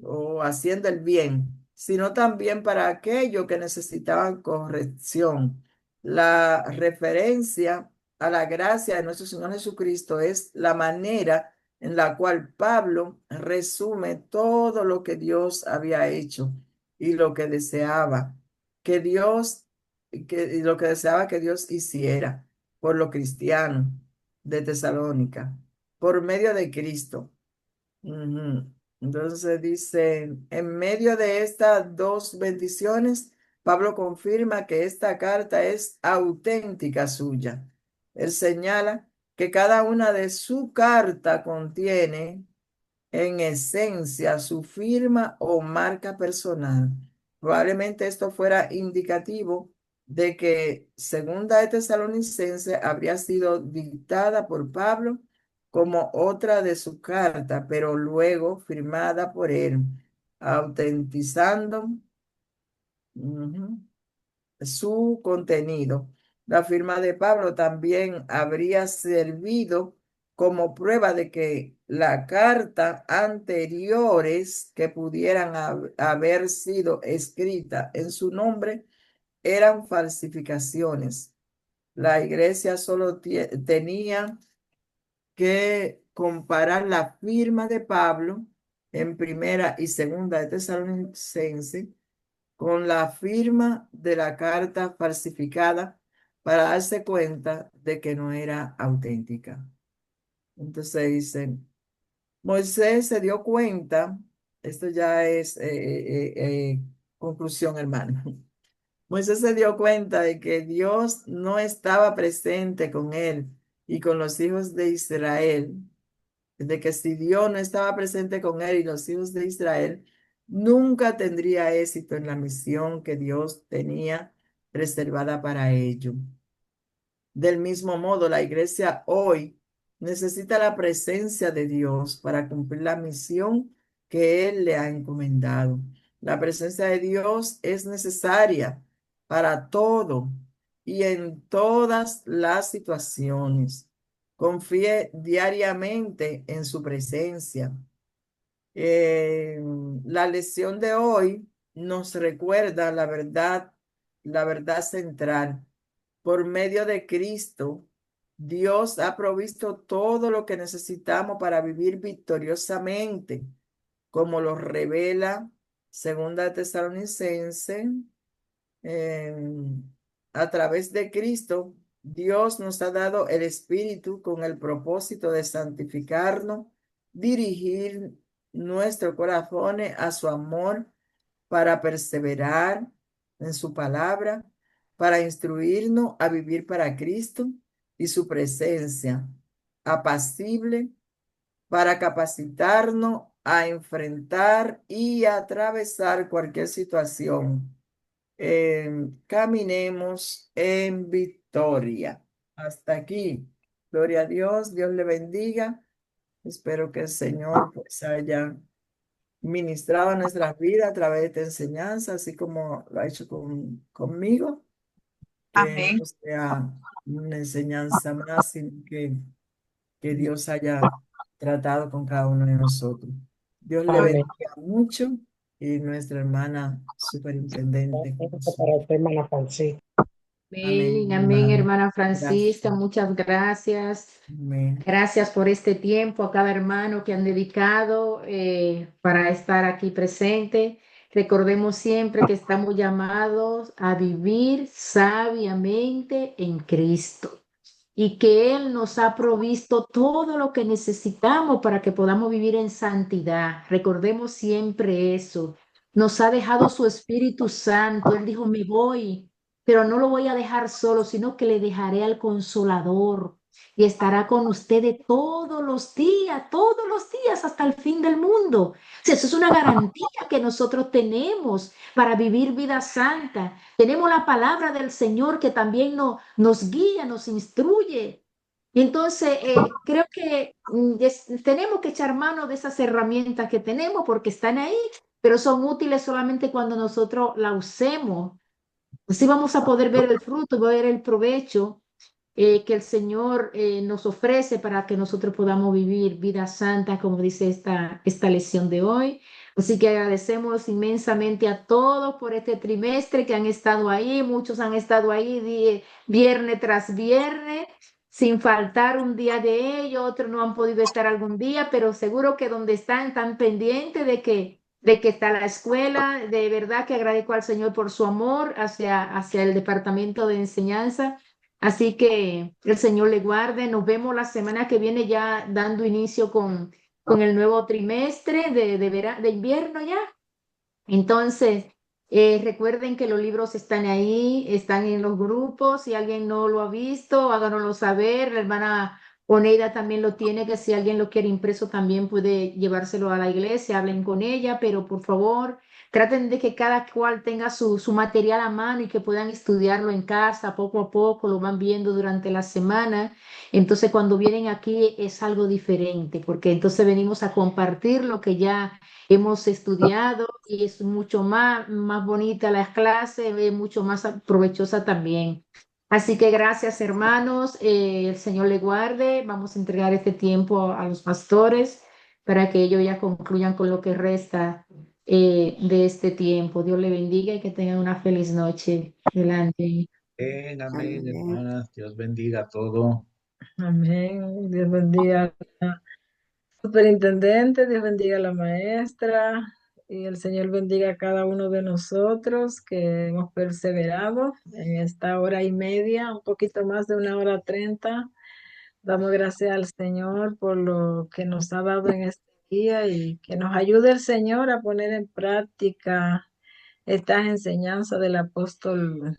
S5: o haciendo el bien, sino también para aquellos que necesitaban corrección. La referencia a la gracia de nuestro Señor Jesucristo es la manera en la cual Pablo resume todo lo que Dios había hecho y lo que deseaba y lo que deseaba que Dios hiciera por los cristianos de Tesalónica, por medio de Cristo. Ujú. Entonces dice, en medio de estas dos bendiciones, Pablo confirma que esta carta es auténtica suya. Él señala que cada una de su carta contiene en esencia su firma o marca personal. Probablemente esto fuera indicativo de que Segunda de Tesalonicense habría sido dictada por Pablo como otra de su carta, pero luego firmada por él, autentizando su contenido. La firma de Pablo también habría servido como prueba de que la carta anteriores que pudieran haber sido escritas en su nombre eran falsificaciones. La iglesia solo tenía que comparar la firma de Pablo en primera y segunda de Tesalonicense con la firma de la carta falsificada para darse cuenta de que no era auténtica. Entonces dice, Moisés se dio cuenta, esto ya es conclusión, hermano. Moisés se dio cuenta de que Dios no estaba presente con él y con los hijos de Israel, de que si Dios no estaba presente con él y los hijos de Israel, nunca tendría éxito en la misión que Dios tenía reservada para ellos. Del mismo modo, la iglesia hoy necesita la presencia de Dios para cumplir la misión que Él le ha encomendado. La presencia de Dios es necesaria para todo y en todas las situaciones. Confíe diariamente en su presencia. Eh, la lección de hoy nos recuerda la verdad central. Por medio de Cristo, Dios ha provisto todo lo que necesitamos para vivir victoriosamente, como lo revela Segunda Tesalonicense. eh, a través de Cristo, Dios nos ha dado el Espíritu con el propósito de santificarnos, dirigir nuestros corazones a su amor para perseverar en su palabra, para instruirnos a vivir para Cristo y su presencia, apacible, para capacitarnos a enfrentar y atravesar cualquier situación. Caminemos en victoria. Hasta aquí. Gloria a Dios. Dios le bendiga. Espero que el Señor pues haya ministrado en nuestras vidas a través de esta enseñanza, así como lo ha hecho conmigo, que
S13: Amén.
S5: no sea una enseñanza más, sino que Dios haya tratado con cada uno de nosotros. Dios le
S10: Amén.
S5: bendiga mucho y nuestra hermana superintendente.
S10: Para usted, hermana Francisca.
S1: Amén,
S5: Amén,
S1: amén,
S5: hermana.
S1: hermana
S5: Gracias.
S1: Francisca, muchas gracias.
S5: Amén.
S1: Gracias por este tiempo a cada hermano que han dedicado para estar aquí presente. Recordemos siempre que estamos llamados a vivir sabiamente en Cristo y que Él nos ha provisto todo lo que necesitamos para que podamos vivir en santidad. Recordemos siempre eso. Nos ha dejado su Espíritu Santo. Él dijo, me voy, pero no lo voy a dejar solo, sino que le dejaré al Consolador y estará con ustedes todos los días hasta el fin del mundo. O sea, eso es una garantía que nosotros tenemos para vivir vida santa. Tenemos la palabra del Señor que también nos guía, nos instruye. Y entonces, creo que tenemos que echar mano de esas herramientas que tenemos porque están ahí, pero son útiles solamente cuando nosotros la usemos. Así vamos a poder ver el fruto, ver el provecho que el Señor nos ofrece para que nosotros podamos vivir vida santa, como dice esta lección de hoy. Así que agradecemos inmensamente a todos por este trimestre que han estado ahí. Muchos han estado ahí viernes tras viernes, sin faltar un día de ellos. Otros no han podido estar algún día, pero seguro que donde están pendientes de que está la escuela. De verdad que agradezco al Señor por su amor hacia el departamento de enseñanza. Así que el Señor le guarde. Nos vemos la semana que viene ya dando inicio con el nuevo trimestre de invierno ya. Entonces, recuerden que los libros están ahí, están en los grupos. Si alguien no lo ha visto, háganoslo saber. La hermana Oneida también lo tiene, que si alguien lo quiere impreso también puede llevárselo a la iglesia, hablen con ella, pero por favor, traten de que cada cual tenga su material a mano y que puedan estudiarlo en casa poco a poco, lo van viendo durante la semana. Entonces, cuando vienen aquí es algo diferente, porque entonces venimos a compartir lo que ya hemos estudiado y es mucho más bonita las clases, es mucho más provechosa también. Así que gracias, hermanos. El Señor le guarde. Vamos a entregar este tiempo a los pastores para que ellos ya concluyan con lo que resta de este tiempo. Dios le bendiga y que tengan una feliz noche. Adelante.
S16: Amén, amén,
S14: Amén.
S16: hermanas. Dios bendiga todo.
S11: Amén. Dios bendiga al superintendente, Dios bendiga a la maestra y el Señor bendiga a cada uno de nosotros que hemos perseverado en esta hora y media, un poquito más de 1 hora 30. Damos gracias al Señor por lo que nos ha dado en este día y que nos ayude el Señor a poner en práctica estas enseñanzas del apóstol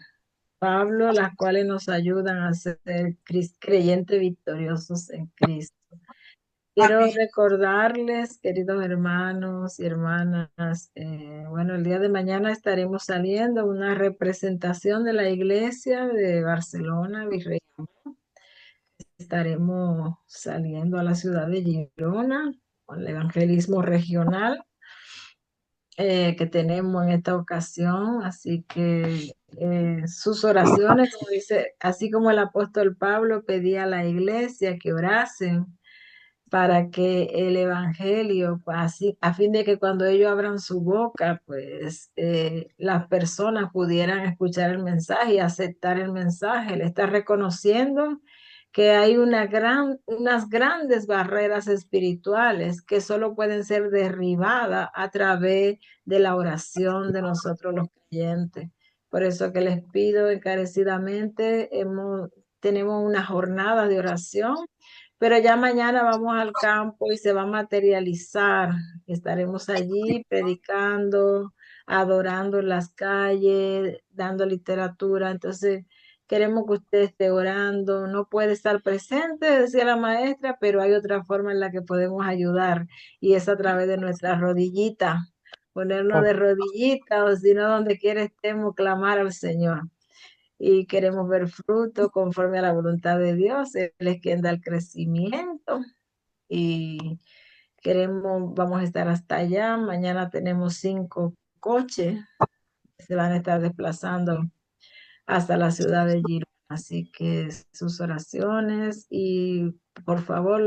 S11: Pablo, las cuales nos ayudan a ser creyentes victoriosos en Cristo. Quiero
S13: Amén.
S11: recordarles, queridos hermanos y hermanas, bueno, el día de mañana estaremos saliendo una representación de la iglesia de Barcelona, Virrey. estaremos saliendo a la ciudad de Girona con el evangelismo regional que tenemos en esta ocasión. Así que sus oraciones, como dice, así como el apóstol Pablo pedía a la iglesia que orasen para que el evangelio, pues, así, a fin de que cuando ellos abran su boca, pues las personas pudieran escuchar el mensaje y aceptar el mensaje. Él está reconociendo que hay unas grandes barreras espirituales que solo pueden ser derribadas a través de la oración de nosotros los creyentes. Por eso que les pido encarecidamente, tenemos una jornada de oración, pero ya mañana vamos al campo y se va a materializar. Estaremos allí predicando, adorando en las calles, dando literatura. Entonces, queremos que usted esté orando. No puede estar presente, decía la maestra, pero hay otra forma en la que podemos ayudar y es a través de nuestras rodillitas. Ponernos de rodillitas o si no, donde quiera estemos, clamar al Señor. Y queremos ver fruto conforme a la voluntad de Dios. Él es quien da el crecimiento y vamos a estar hasta allá. Mañana tenemos 5 coches que se van a estar desplazando hasta la ciudad de Girona. Así que sus oraciones y por favor